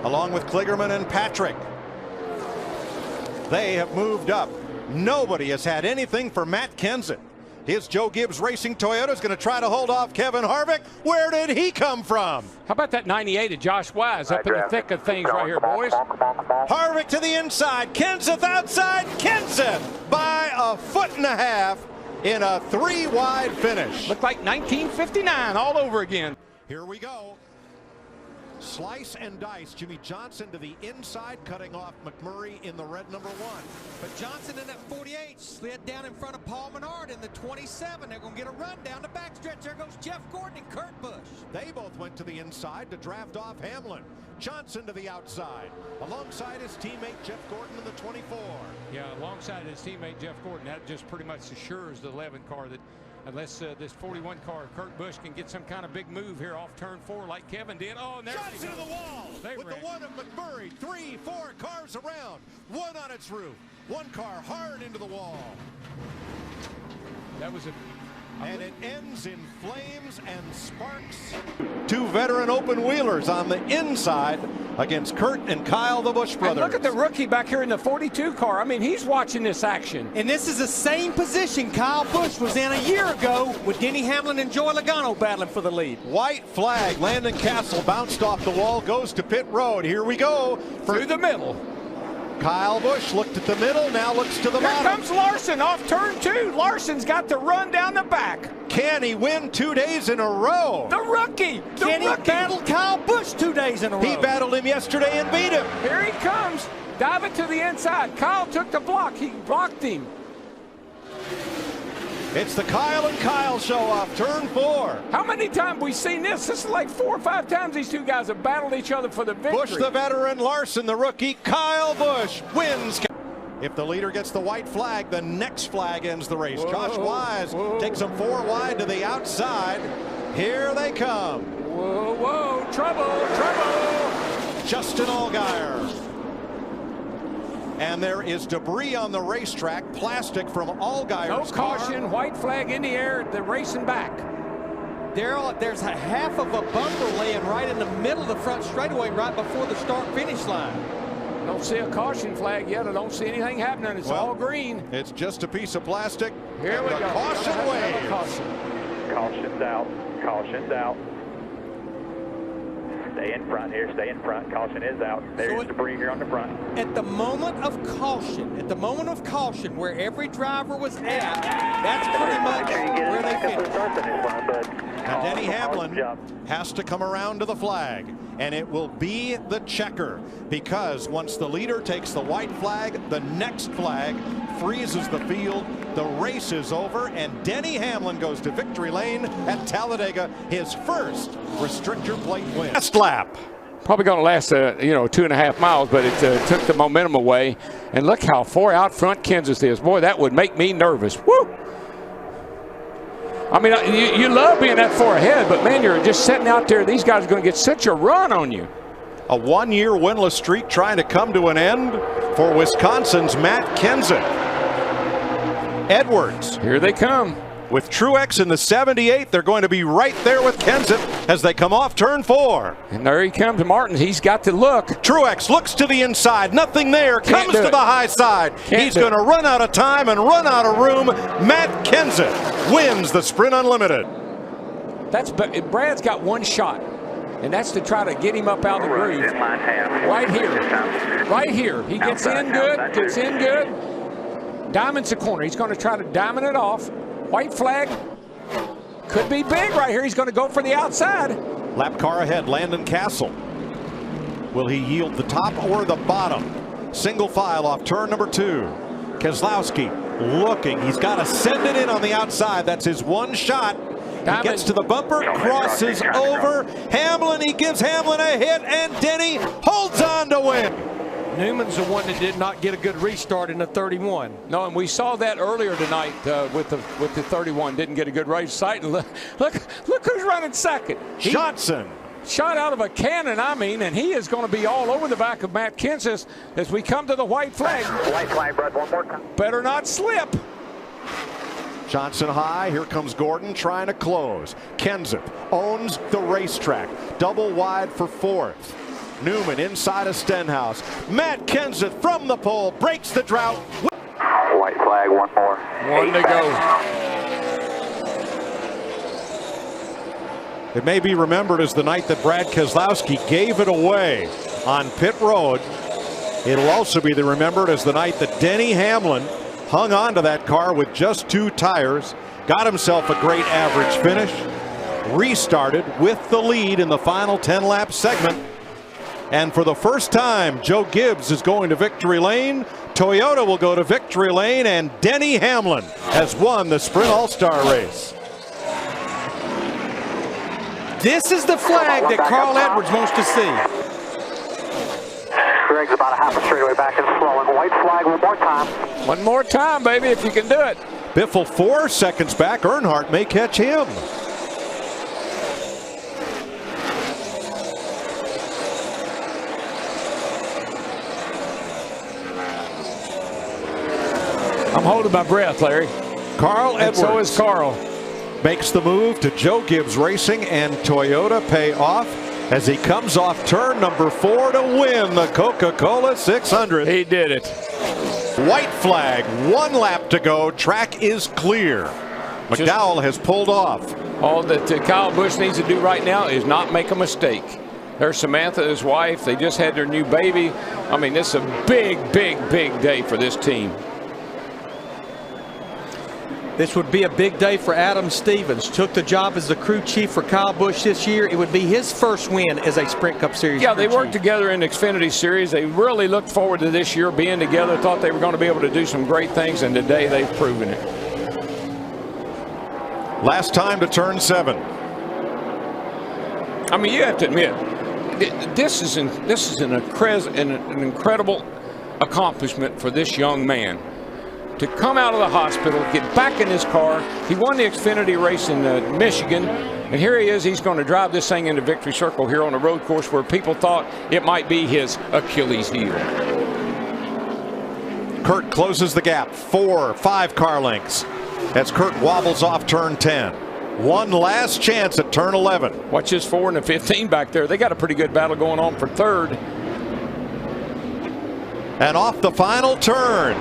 [SPEAKER 1] Along with Kligerman and Patrick. They have moved up. Nobody has had anything for Matt Kenseth. His Joe Gibbs Racing Toyota is going to try to hold off Kevin Harvick. Where did he come from?
[SPEAKER 2] How about that 98 of Josh Wise up in the thick of things right here, boys?
[SPEAKER 1] Harvick to the inside. Kenseth outside. Kenseth by a foot and a half in a 3-wide finish.
[SPEAKER 2] Looked like 1959 all over again.
[SPEAKER 1] Here we go. Slice and dice. Jimmy Johnson to the inside, cutting off McMurray in the red number 1.
[SPEAKER 3] But Johnson in that 48 slid down in front of Paul Menard in the 27. They're going to get a run down the backstretch. There goes Jeff Gordon and Kurt Busch.
[SPEAKER 1] They both went to the inside to draft off Hamlin. Johnson to the outside, alongside his teammate Jeff Gordon in the 24.
[SPEAKER 2] Yeah, alongside his teammate Jeff Gordon. That just pretty much assures the 11 car that unless this 41 car, Kurt Busch, can get some kind of big move here off turn 4 like Kevin did. Oh, and there
[SPEAKER 1] Johnson to the wall with the one of McMurray. 3, 4 cars around. One on its roof. One car hard into the wall.
[SPEAKER 2] That was
[SPEAKER 1] and it ends in flames and sparks. 2 veteran open wheelers on the inside against Kurt and Kyle, the Busch brothers.
[SPEAKER 2] And look at the rookie back here in the 42 car. I mean, he's watching this action.
[SPEAKER 3] And this is the same position Kyle Busch was in a year ago with Denny Hamlin and Joey Logano battling for the lead.
[SPEAKER 1] White flag. Landon Castle bounced off the wall, goes to pit road. Here we go.
[SPEAKER 2] Through the middle.
[SPEAKER 1] Kyle Busch looked at the middle, now looks to the bottom.
[SPEAKER 2] Here comes Larson off turn 2. Larson's got the run down the back.
[SPEAKER 1] Can he win 2 days in a row?
[SPEAKER 2] The rookie.
[SPEAKER 3] Can he battle Kyle Busch 2 days in a row?
[SPEAKER 1] He battled him yesterday and beat him.
[SPEAKER 2] Here he comes. Diving to the inside. Kyle took the block. He blocked him.
[SPEAKER 1] It's the Kyle and Kyle show off turn 4.
[SPEAKER 2] How many times we seen this? This is like 4 or 5 times these two guys have battled each other for the victory.
[SPEAKER 1] Busch the veteran, Larson the rookie. Kyle Busch wins. If the leader gets the white flag, the next flag ends the race. Josh Wise takes them 4 wide to the outside. Here they come.
[SPEAKER 2] Whoa, whoa, trouble, trouble.
[SPEAKER 1] Justin Allgaier. And there is debris on the racetrack, plastic from Allgaier's car.
[SPEAKER 2] No caution, white flag in the air, they're racing back.
[SPEAKER 3] There's a half of a bumper laying right in the middle of the front straightaway right before the start-finish line.
[SPEAKER 2] Don't see a caution flag yet. I don't see anything happening. It's all green.
[SPEAKER 1] It's just a piece of plastic.
[SPEAKER 2] Here we go.
[SPEAKER 1] Caution wave.
[SPEAKER 11] Caution's out. Caution's out. Stay in front here. Stay in front. Caution is out. There's debris here on the front.
[SPEAKER 3] At the moment of caution, where every driver was at, that's pretty much where they finished.
[SPEAKER 1] Now Denny Hamlin has to come around to the flag, and it will be the checker, because once the leader takes the white flag, the next flag freezes the field. The race is over, and Denny Hamlin goes to victory lane at Talladega, his first restrictor plate win. Last lap.
[SPEAKER 2] Probably going to last, 2.5 miles, but it took the momentum away. And look how far out front Kansas is. Boy, that would make me nervous. Woo! I mean, you love being that far ahead, but man, you're just sitting out there. These guys are going to get such a run on you.
[SPEAKER 1] A one-year winless streak trying to come to an end for Wisconsin's Matt Kenseth. Edwards.
[SPEAKER 2] Here they come.
[SPEAKER 1] With Truex in the 78, they're going to be right there with Kenseth as they come off turn 4.
[SPEAKER 2] And there he comes, Martin. He's got to look.
[SPEAKER 1] Truex looks to the inside. Nothing there. Comes to the high side. He's going to run out of time and run out of room. Matt Kenseth wins the Sprint Unlimited.
[SPEAKER 2] Brad's got one shot, and that's to try to get him up out of the groove. Right here. Right here. He gets in good. Diamond's the corner. He's going to try to diamond it off. White flag could be big right here. He's going to go for the outside.
[SPEAKER 1] Lap car ahead, Landon Castle. Will he yield the top or the bottom? Single file off turn number 2. Keselowski looking. He's got to send it in on the outside. That's his one shot. He gets to the bumper, crosses over. Hamlin, he gives Hamlin a hit, and Denny holds on to win.
[SPEAKER 3] Newman's the one that did not get a good restart in the 31.
[SPEAKER 2] No, and we saw that earlier tonight with the 31. Didn't get a good race sight. And look who's running second.
[SPEAKER 1] Johnson.
[SPEAKER 2] Shot out of a cannon, and he is going to be all over the back of Matt Kenseth as we come to the white flag.
[SPEAKER 11] White flag, Brad, one more time.
[SPEAKER 2] Better not slip.
[SPEAKER 1] Johnson high. Here comes Gordon trying to close. Kenseth owns the racetrack. Double wide for 4th. Newman inside of Stenhouse. Matt Kenseth from the pole breaks the drought.
[SPEAKER 11] White flag, one more.
[SPEAKER 2] One to go.
[SPEAKER 1] It may be remembered as the night that Brad Keselowski gave it away on pit road. It'll also be remembered as the night that Denny Hamlin hung on to that car with just 2 tires, got himself a great average finish, restarted with the lead in the final 10-lap segment. And for the first time, Joe Gibbs is going to victory lane. Toyota will go to victory lane, and Denny Hamlin has won the Sprint All-Star race.
[SPEAKER 3] This is the flag that CARLxEDWARDS wants to see.
[SPEAKER 11] Greg's about a half a straightaway back and slowing. White flag one more time.
[SPEAKER 2] One more time, baby, if you can do it.
[SPEAKER 1] Biffle 4 seconds back. Earnhardt may catch him.
[SPEAKER 2] I'm holding my breath, Larry.
[SPEAKER 1] CARLxEDWARDS.
[SPEAKER 2] So is Carl.
[SPEAKER 1] Makes the move to Joe Gibbs Racing, and Toyota pay off as he comes off turn number 4 to win the Coca-Cola 600.
[SPEAKER 2] He did it.
[SPEAKER 1] White flag, 1 lap to go. Track is clear. McDowell has pulled off.
[SPEAKER 2] All that Kyle Busch needs to do right now is not make a mistake. There's Samantha, his wife. They just had their new baby. I mean, this is a big, big, big day for this team.
[SPEAKER 3] This would be a big day for Adam Stevens. Took the job as the crew chief for Kyle Busch this year. It would be his first win as a Sprint Cup Series.
[SPEAKER 2] Yeah, they worked together in the Xfinity Series. They really looked forward to this year being together. Thought they were going to be able to do some great things, and today they've proven it.
[SPEAKER 1] Last time to turn 7.
[SPEAKER 2] I mean, you have to admit, this is an incredible accomplishment for this young man. To come out of the hospital, get back in his car. He won the Xfinity race in Michigan, and here he is. He's going to drive this thing into victory circle here on a road course where people thought it might be his Achilles heel.
[SPEAKER 1] Kurt closes the gap, 4-5 car lengths as Kurt wobbles off turn 10. One last chance at turn 11.
[SPEAKER 2] Watch his 4 and the 15 back there. They got a pretty good battle going on for third.
[SPEAKER 1] And off the final turn.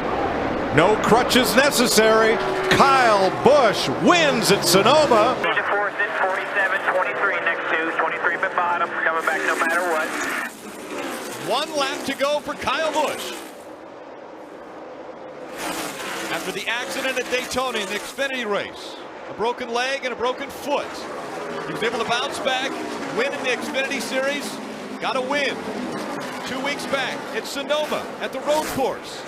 [SPEAKER 1] No crutches necessary. Kyle Busch wins at Sonoma.
[SPEAKER 11] 47-23 next to 23 at bottom, coming back no matter what.
[SPEAKER 1] 1 lap to go for Kyle Busch. After the accident at Daytona in the Xfinity race, a broken leg and a broken foot, he was able to bounce back, win in the Xfinity Series, got a win 2 weeks back at Sonoma at the road course.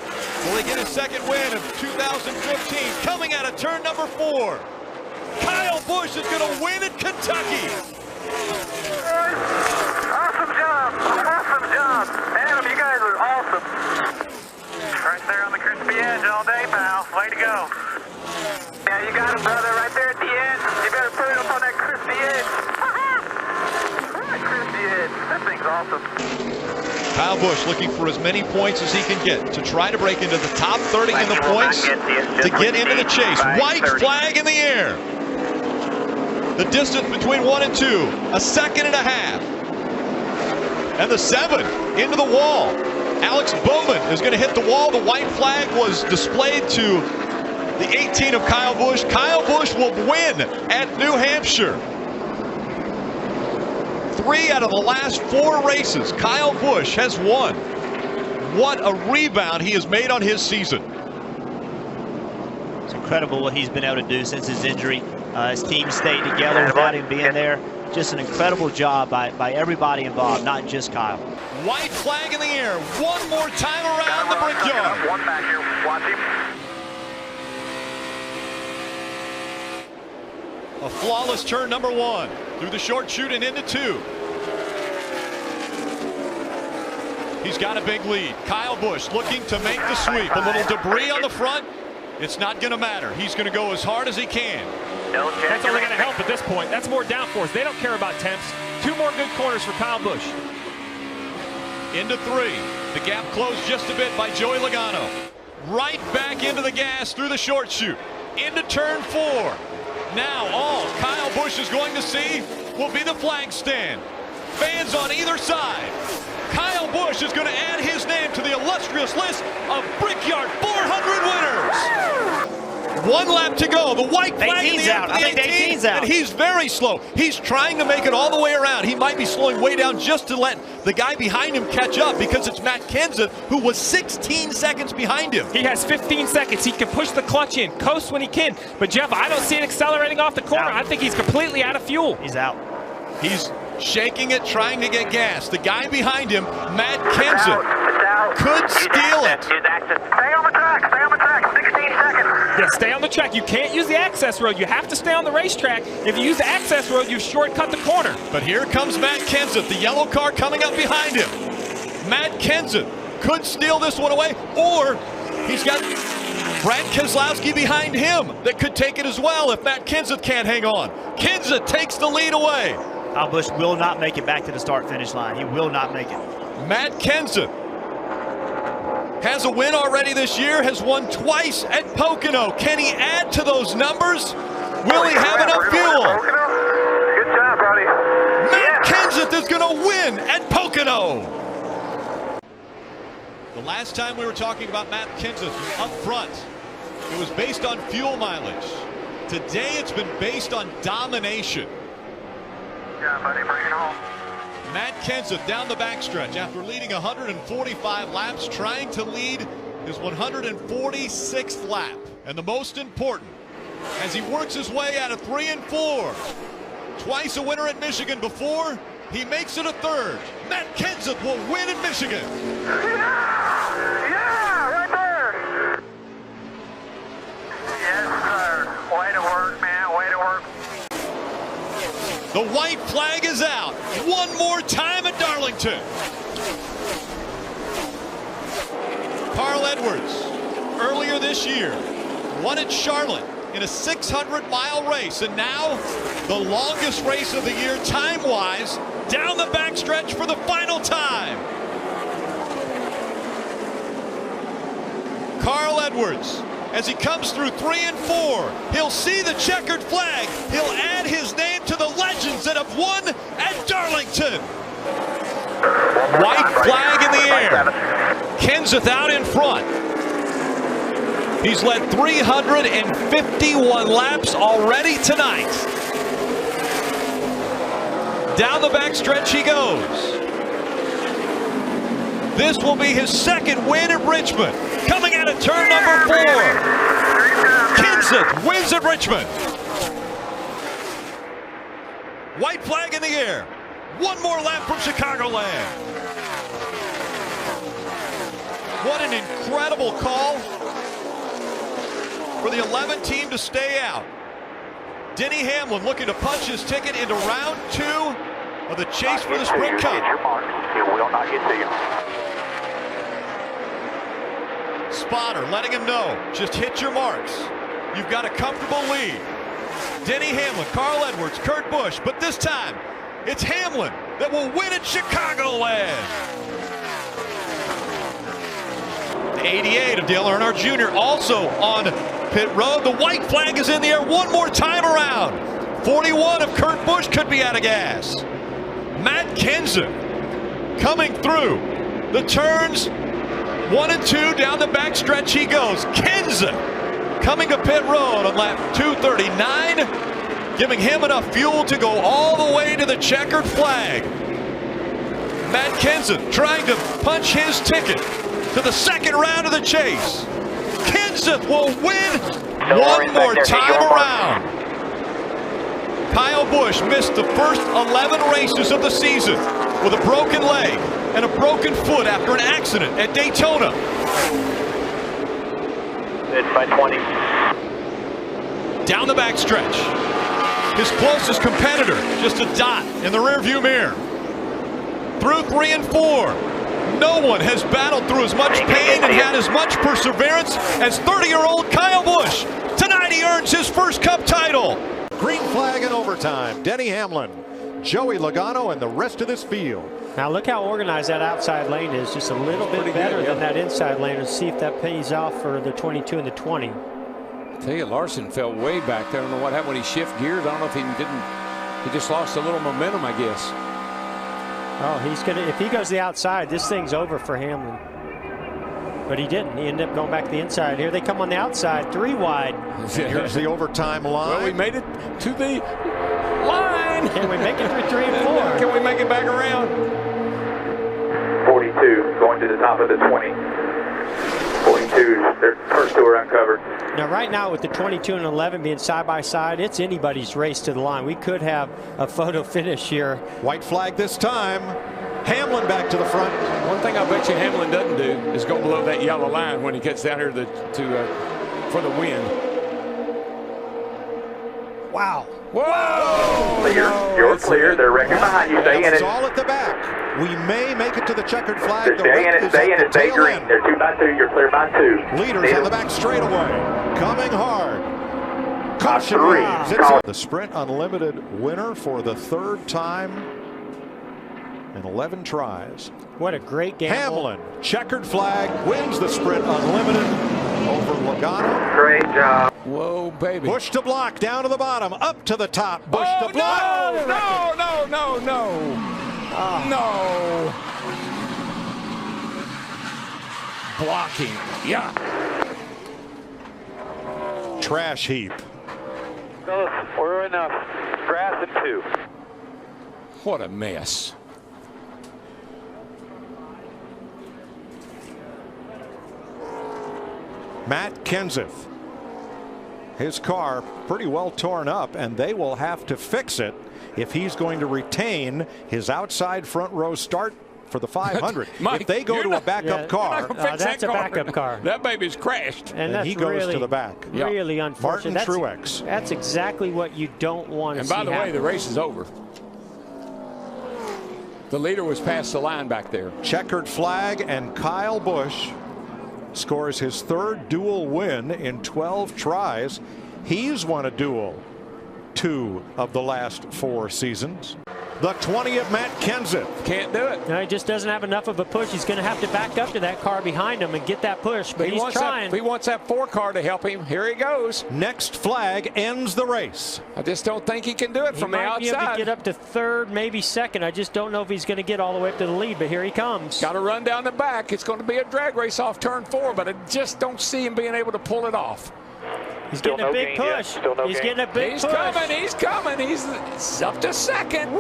[SPEAKER 1] Will he get his second win of 2015? Coming out of turn number 4. Kyle Busch is going to win at Kentucky.
[SPEAKER 4] Awesome job. Awesome job. Adam, you guys are awesome. Right there on the crispy edge all day, pal. Way to go. Yeah, you got it, brother. Right there at the end. You better put it up on that crispy edge. That crispy edge. That thing's awesome.
[SPEAKER 1] Kyle Busch looking for as many points as he can get to try to break into the top 30 in the points to get into the chase. White flag in the air. The distance between 1 and 2, a second and a half. And the 7 into the wall. Alex Bowman is going to hit the wall. The white flag was displayed to the 18 of Kyle Busch. Kyle Busch will win at New Hampshire. 3 out of the last 4 races, Kyle Busch has won. What a rebound he has made on his season.
[SPEAKER 14] It's incredible what he's been able to do since his injury. His team stayed together without him being there. Just an incredible job by everybody involved, not just Kyle.
[SPEAKER 1] White flag in the air. One more time around the Brickyard.
[SPEAKER 4] One back here. Watch him.
[SPEAKER 1] A flawless turn number 1 through the short chute and into 2. He's got a big lead. Kyle Busch looking to make the sweep. A little debris on the front. It's not going to matter. He's going to go as hard as he can.
[SPEAKER 6] That's only going to help at this point. That's more downforce. They don't care about temps. 2 more good corners for Kyle Busch.
[SPEAKER 1] Into 3. The gap closed just a bit by Joey Logano. Right back into the gas through the short chute. Into turn 4. Now all Kyle Busch is going to see will be the flag stand. Fans on either side. Kyle Busch is going to add his name to the illustrious list of Brickyard 400 winners. 1 lap to go. The white flag in the
[SPEAKER 14] out. I think 18's out.
[SPEAKER 1] And he's very slow. He's trying to make it all the way around. He might be slowing way down just to let the guy behind him catch up because it's Matt Kenseth who was 16 seconds behind him.
[SPEAKER 6] He has 15 seconds. He can push the clutch in, coast when he can. But Jeff, I don't see it accelerating off the corner. I think he's completely out of fuel.
[SPEAKER 14] He's out.
[SPEAKER 1] He's shaking it, trying to get gas. The guy behind him, Matt Kenseth, could steal it.
[SPEAKER 4] Stay on the track. Stay on the track. 16 seconds.
[SPEAKER 6] Yeah, stay on the track. You can't use the access road. You have to stay on the racetrack. If you use the access road, you shortcut the corner.
[SPEAKER 1] But here comes Matt Kenseth, the yellow car coming up behind him. Matt Kenseth could steal this one away, or he's got Brad Keselowski behind him that could take it as well if Matt Kenseth can't hang on. Kenseth takes the lead away.
[SPEAKER 14] Kyle Busch will not make it back to the start-finish line. He will not make it.
[SPEAKER 1] Matt Kenseth has a win already this year, has won twice at Pocono. Can he add to those numbers? Will he have enough fuel?
[SPEAKER 4] Good job, buddy.
[SPEAKER 1] Matt Kenseth is going to win at Pocono. The last time we were talking about Matt Kenseth up front, it was based on fuel mileage. Today it's been based on domination.
[SPEAKER 4] Yeah, buddy, bring it home.
[SPEAKER 1] Matt Kenseth down the backstretch after leading 145 laps, trying to lead his 146th lap. And the most important, as he works his way out of 3 and 4. Twice a winner at Michigan before, he makes it a 3rd. Matt Kenseth will win in Michigan.
[SPEAKER 4] Yeah, right there. Yes, sir. Way to work, man. Way to work.
[SPEAKER 1] The white flag is out. One more time at Darlington. CARLxEDWARDS, earlier this year, won at Charlotte in a 600-mile race, and now the longest race of the year time-wise, down the backstretch for the final time. CARLxEDWARDS, as he comes through 3 and 4, he'll see the checkered flag. He'll add his name to the legends that have won at Darlington. White flag in the air. Kenseth out in front. He's led 351 laps already tonight. Down the backstretch he goes. This will be his second win at Richmond. Coming out of turn number 4. Kenseth wins at Richmond. White flag in the air. One more lap from Chicagoland. What an incredible call for the 11 team to stay out. Denny Hamlin looking to punch his ticket into round 2 of the chase for the Sprint Cup.
[SPEAKER 11] It will not get to you.
[SPEAKER 1] Spotter letting him know, just hit your marks. You've got a comfortable lead. Denny Hamlin, Carl Edwards, Kurt Busch, but this time it's Hamlin that will win at Chicagoland. 88 of Dale Earnhardt Jr. also on pit road. The white flag is in the air one more time around. 41 of Kurt Busch could be out of gas. Matt Kenseth coming through the turns 1 and 2 down the backstretch he goes. Kenseth coming to pit road on lap 239, giving him enough fuel to go all the way to the checkered flag. Matt Kenseth trying to punch his ticket to the second round of the chase. Kenseth will win one more time around. Kyle Busch missed the first 11 races of the season with a broken leg and a broken foot after an accident at Daytona.
[SPEAKER 11] It's by 20.
[SPEAKER 1] Down the backstretch. His closest competitor, just a dot in the rearview mirror. Through 3 and 4. No one has battled through as much pain and had as much perseverance as 30-year-old Kyle Busch. Tonight he earns his first Cup title.
[SPEAKER 15] Green flag in overtime. Denny Hamlin, Joey Logano, and the rest of this field.
[SPEAKER 16] Now look how organized that outside lane is. Just a little bit better than that inside lane. Let's see if that pays off for the 22 and the 20.
[SPEAKER 2] I tell you, Larson fell way back there. I don't know what happened when he shifted gears. I don't know if he just lost a little momentum, I guess.
[SPEAKER 16] Oh, he's gonna, if he goes the outside, this thing's over for Hamlin. But he didn't. He ended up going back to the inside. Here they come on the outside, 3 wide.
[SPEAKER 15] Here's the overtime line.
[SPEAKER 2] Well, we made it to the line.
[SPEAKER 16] Can we make it through 3 and 4?
[SPEAKER 2] Can we make it back around?
[SPEAKER 11] 42 going to the top of the 20. 42, their first 2 are uncovered.
[SPEAKER 16] Now right now with the 22 and 11 being side by side, it's anybody's race to the line. We could have a photo finish here.
[SPEAKER 15] White flag this time. Hamlin back to the front.
[SPEAKER 2] One thing I bet you Hamlin doesn't do is go below that yellow line when he gets down here for the win.
[SPEAKER 16] Wow.
[SPEAKER 2] Whoa!
[SPEAKER 11] Clear. You're clear. They're wrecking behind you. Stay in it.
[SPEAKER 15] It's all at the back. We may make it to the checkered flag.
[SPEAKER 11] Stay in it. Stay in it. Stay green. They're 2 by 2. You're clear by 2.
[SPEAKER 15] Leaders on the back straightaway. Coming hard. Caution reads. The Sprint Unlimited winner for the 3rd time in 11 tries.
[SPEAKER 16] What a great gamble.
[SPEAKER 15] Hamlin, checkered flag, wins the Sprint Unlimited over Logano.
[SPEAKER 11] Great job.
[SPEAKER 2] Whoa, baby.
[SPEAKER 15] Busch to block, down to the bottom, up to the top. Busch to block.
[SPEAKER 2] No. No. Blocking. Yeah.
[SPEAKER 15] Trash heap.
[SPEAKER 11] Fellas, we're enough. Grass and 2.
[SPEAKER 2] What a mess.
[SPEAKER 15] Matt Kenseth. His car pretty well torn up, and they will have to fix it if he's going to retain his outside front row start for the 500.
[SPEAKER 2] Mike,
[SPEAKER 15] if they go to a backup car,
[SPEAKER 16] that's a backup car.
[SPEAKER 2] That baby's crashed.
[SPEAKER 16] And that's
[SPEAKER 15] he goes
[SPEAKER 16] really,
[SPEAKER 15] to the back.
[SPEAKER 16] Really unfortunate.
[SPEAKER 15] Martin Truex.
[SPEAKER 16] That's exactly what you don't want to see.
[SPEAKER 2] And by the way,
[SPEAKER 16] happen.
[SPEAKER 2] the race is over. The leader was past the line back there.
[SPEAKER 15] Checkered flag, and Kyle Busch scores his 3rd dual win in 12 tries. He's won a duel 2 of the last 4 seasons. The 20 of Matt Kenseth.
[SPEAKER 2] Can't do it.
[SPEAKER 16] No, he just doesn't have enough of a push. He's going to have to back up to that car behind him and get that push, but he's trying.
[SPEAKER 2] He wants that 4 car to help him. Here he goes.
[SPEAKER 15] Next flag ends the race.
[SPEAKER 2] I just don't think he can do it from the outside.
[SPEAKER 16] He might be able to get up to 3rd, maybe 2nd. I just don't know if he's going to get all the way up to the lead, but here he comes.
[SPEAKER 2] Got to run down the back. It's going to be a drag race off turn 4, but I just don't see him being able to pull it off.
[SPEAKER 16] He's getting a big push. He's getting a big push.
[SPEAKER 2] He's coming. He's up to 2nd.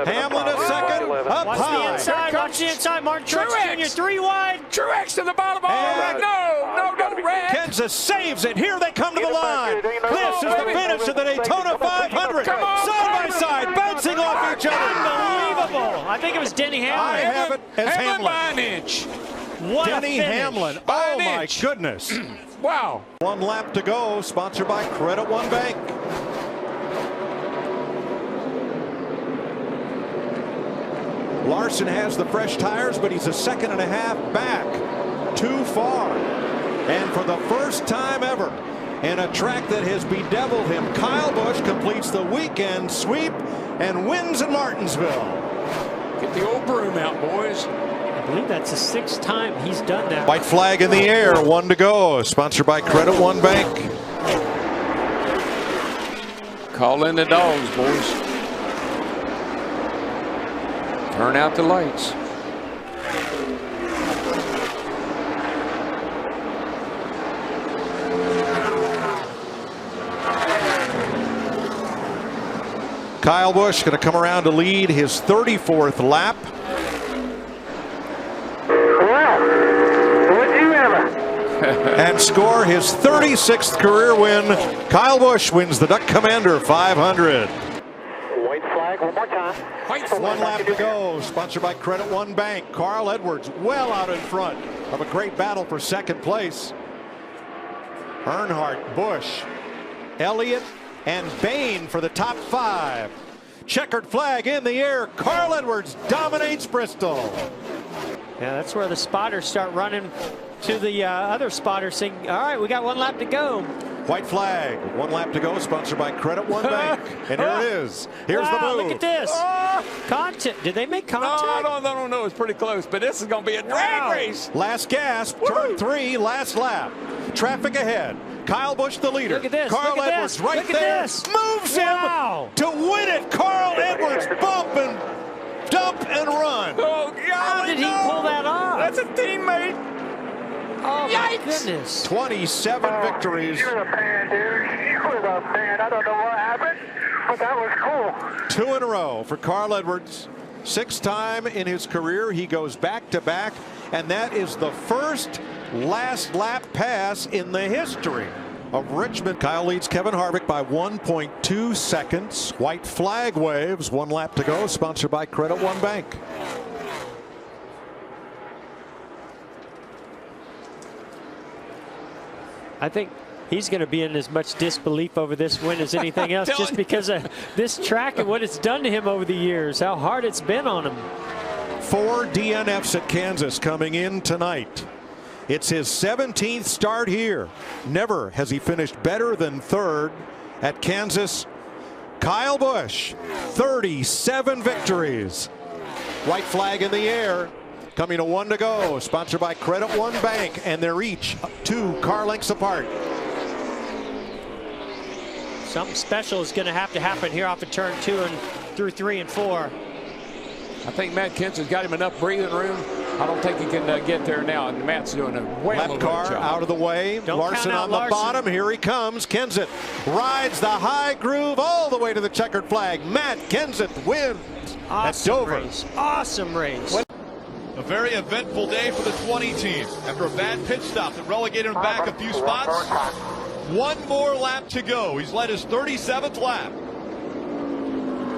[SPEAKER 15] Hamlin a 2nd. Up
[SPEAKER 16] Watch
[SPEAKER 15] high.
[SPEAKER 16] the inside. Watch the inside. Martin Truex Jr. 3 wide.
[SPEAKER 2] Truex to the bottom. No, red.
[SPEAKER 15] Kenseth saves it. Here they come to the line. This is the finish of the Daytona 500. Side by side, bouncing off each other.
[SPEAKER 16] Unbelievable. I think it was Denny Hamlin.
[SPEAKER 15] I have it as Hamlin.
[SPEAKER 2] By an inch.
[SPEAKER 16] What
[SPEAKER 15] Denny
[SPEAKER 16] a finish.
[SPEAKER 15] Hamlin. Oh, my goodness.
[SPEAKER 2] Wow.
[SPEAKER 15] 1 lap to go, sponsored by Credit One Bank. Larson has the fresh tires, but he's a 2.5 seconds back. Too far. And for the first time ever, in a track that has bedeviled him, Kyle Busch completes the weekend sweep and wins in Martinsville.
[SPEAKER 2] Get the old broom out, boys.
[SPEAKER 16] I believe that's the 6th time he's done that.
[SPEAKER 15] White flag in the air, 1 to go. Sponsored by Credit One Bank.
[SPEAKER 2] Call in the dogs, boys. Turn out the lights.
[SPEAKER 15] Kyle Busch going to come around to lead his 34th lap. And score his 36th career win. Kyle Busch wins the Duck Commander 500.
[SPEAKER 11] White flag one more time.
[SPEAKER 2] White flag.
[SPEAKER 15] 1 lap to go. Sponsored by Credit One Bank. CARLxEDWARDS well out in front of a great battle for 2nd place. Earnhardt, Busch, Elliott, and Bain for the top 5. Checkered flag in the air. CARLxEDWARDS dominates Bristol.
[SPEAKER 16] Yeah, that's where the spotters start running to the other spotter saying, all right, we got 1 lap to go.
[SPEAKER 15] White flag, 1 lap to go, sponsored by Credit One Bank. And here it is. Here's the move.
[SPEAKER 16] Look at this. Contact. Did they make contact?
[SPEAKER 2] No, it's pretty close, but this is going to be a drag race.
[SPEAKER 15] Last gasp, turn 3, last lap. Traffic ahead. Kyle Busch the leader.
[SPEAKER 16] Look at this.
[SPEAKER 15] CARLxEDWARDS right there. Moves him to win it. CARLxEDWARDS bump and dump and run.
[SPEAKER 2] Oh, God.
[SPEAKER 16] How did he pull that off?
[SPEAKER 2] That's a teammate.
[SPEAKER 16] Oh, my goodness.
[SPEAKER 15] 27 victories.
[SPEAKER 4] You're the man, dude. You're the man. I don't know what happened, but that was cool.
[SPEAKER 15] 2 in a row for CARLxEDWARDS. 6th time in his career. He goes back to back, and that is the first last lap pass in the history of Richmond. Kyle leads Kevin Harvick by 1.2 seconds. White flag waves. 1 lap to go. Sponsored by Credit One Bank.
[SPEAKER 16] I think he's going to be in as much disbelief over this win as anything else, just because of this track and what it's done to him over the years, how hard it's been on him.
[SPEAKER 15] 4 DNFs at Kansas coming in tonight. It's his 17th start here. Never has he finished better than 3rd at Kansas. Kyle Busch, 37 victories. White flag in the air. Coming to 1 to go, sponsored by Credit One Bank, and they're each 2 car lengths apart.
[SPEAKER 16] Something special is going to happen here off of turn 2 and through 3 and 4.
[SPEAKER 2] I think Matt Kenseth's got him enough breathing room. I don't think he can get there now, and Matt's doing a well
[SPEAKER 15] Lap car
[SPEAKER 2] job.
[SPEAKER 15] out of the way. Larson on the bottom. Here he comes. Kenseth rides the high groove all the way to the checkered flag. Matt Kenseth wins at Dover.
[SPEAKER 16] Race. Awesome race.
[SPEAKER 17] A very eventful day for the 20 team. After a bad pit stop that relegated him back a few spots, 1 more lap to go. He's led his 37th lap.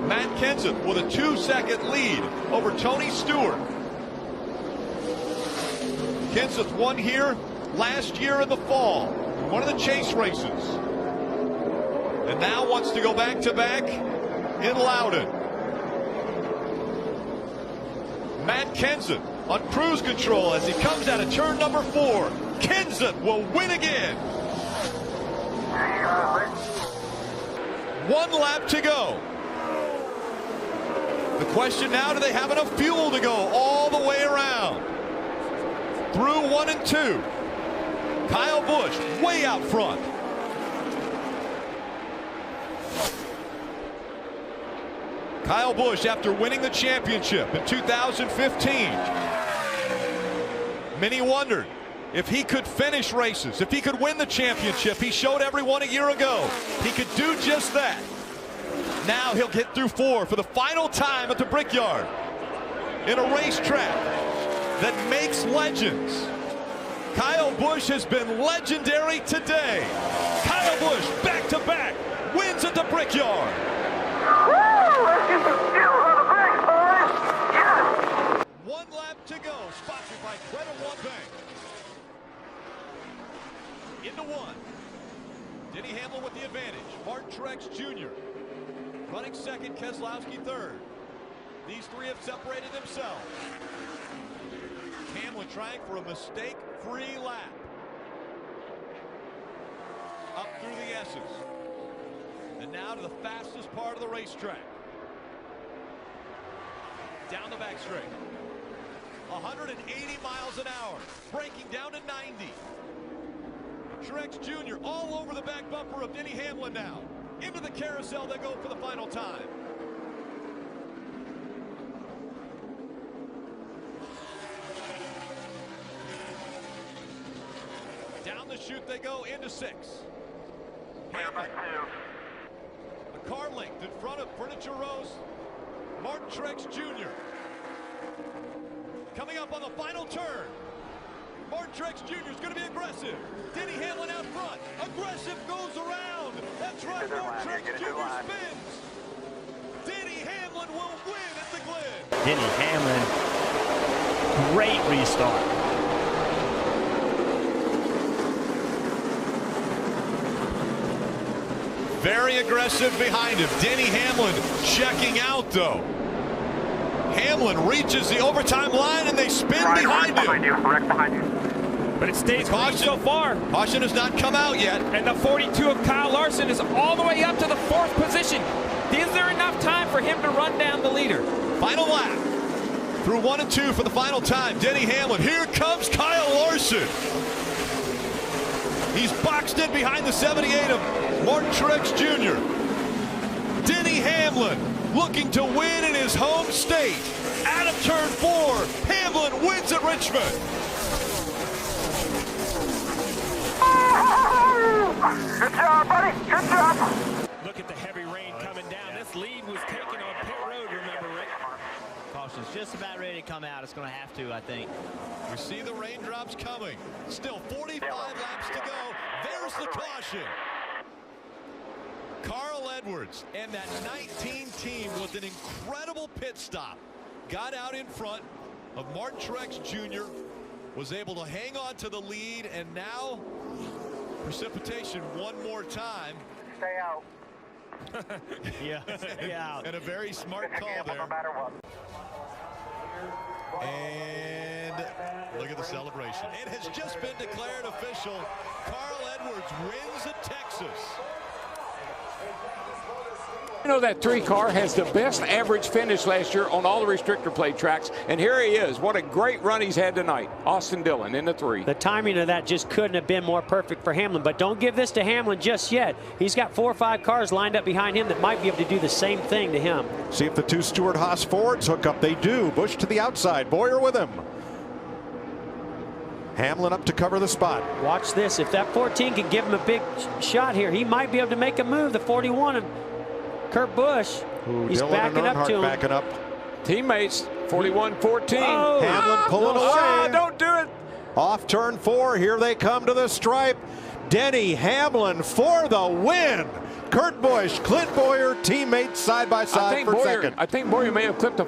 [SPEAKER 17] Matt Kenseth with a 2-second lead over Tony Stewart. Kenseth won here last year in the fall, one of the chase races. And now wants to go back-to-back in Loudon. Matt Kenseth on cruise control as he comes out of turn number 4. Kenseth will win again. 1 lap to go. Question now, do they have enough fuel to go all the way around? Through 1 and 2. Kyle Busch way out front. Kyle Busch, after winning the championship in 2015, many wondered if he could finish races, if he could win the championship. He showed everyone a year ago he could do just that. Now he'll get through 4 for the final time at the Brickyard in a racetrack that makes legends. Kyle Busch has been legendary today. Kyle Busch, back-to-back, wins at the Brickyard.
[SPEAKER 4] Woo! Let's get some skills on the brakes, boys. Yes!
[SPEAKER 17] 1 lap to go, sponsored by Credit One Bank. Into 1. Denny Hamlin with the advantage. Martin Truex Jr. running second, Keselowski third. These 3 have separated themselves. Hamlin trying for a mistake-free lap. Up through the S's. And now to the fastest part of the racetrack. Down the back straight. 180 miles an hour. Braking down to 90. Truex Jr. all over the back bumper of Denny Hamlin now. Into the carousel they go for the final time. Down the chute they go into 6. Hamlin. A car length in front of Furniture Row's Martin Truex Jr. Coming up on the final turn. Martin Truex Jr. is going to be aggressive. Denny Hamlin out front. Aggressive goes around. That's right, Martin Truex Jr. spins. Denny Hamlin will win at the Glen.
[SPEAKER 18] Denny Hamlin, great restart.
[SPEAKER 17] Very aggressive behind him. Denny Hamlin checking out, though. Hamlin reaches the overtime line, and they spin behind him.
[SPEAKER 4] Right behind you.
[SPEAKER 2] But it stays caution so far.
[SPEAKER 17] Caution has not come out yet.
[SPEAKER 2] And the 42 of Kyle Larson is all the way up to the 4th position. Is there enough time for him to run down the leader?
[SPEAKER 17] Final lap. Through 1 and 2 for the final time. Denny Hamlin. Here comes Kyle Larson. He's boxed in behind the 78 of Martin Truex Jr. Denny Hamlin looking to win in his home state. Out of turn 4, Hamlin wins at Richmond.
[SPEAKER 4] Good job, buddy. Good job.
[SPEAKER 6] Look at the heavy rain coming down. This lead was taken on pit road, remember, Rick?
[SPEAKER 18] Caution's just about ready to come out. It's going to have to, I think.
[SPEAKER 17] We see the raindrops coming. Still 45 laps to go. There's the caution. CARLxEDWARDS and that 19 team with an incredible pit stop got out in front of Martin Truex Jr. was able to hang on to the lead, and now precipitation one more time.
[SPEAKER 4] Stay out.
[SPEAKER 18] Yeah.
[SPEAKER 17] And a very smart call there.
[SPEAKER 4] No matter what.
[SPEAKER 17] And look at the celebration. It has just been declared official. CARLxEDWARDS wins at Texas.
[SPEAKER 2] You know, that 3 car has the best average finish last year on all the restrictor plate tracks, and here he is. What a great run he's had tonight. Austin Dillon in the 3.
[SPEAKER 16] The timing of that just couldn't have been more perfect for Hamlin, but don't give this to Hamlin just yet. He's got 4 or 5 cars lined up behind him that might be able to do the same thing to him.
[SPEAKER 15] See if the 2 Stewart-Haas Fords hook up. They do. Busch to the outside. Boyer with him. Hamlin up to cover the spot.
[SPEAKER 16] Watch this. If that 14 can give him a big shot here, he might be able to make a move. The 41 and Kurt Busch. He's
[SPEAKER 15] Dillon
[SPEAKER 16] backing
[SPEAKER 15] and
[SPEAKER 16] up to him.
[SPEAKER 15] Backing up.
[SPEAKER 2] Teammates, 41-14.
[SPEAKER 16] Oh.
[SPEAKER 15] Hamlin pulling away.
[SPEAKER 2] Don't do it.
[SPEAKER 15] Off turn 4. Here they come to the stripe. Denny Hamlin for the win. Kurt Busch, Clint Boyer, teammates side by side for second.
[SPEAKER 2] I think Boyer may have clipped a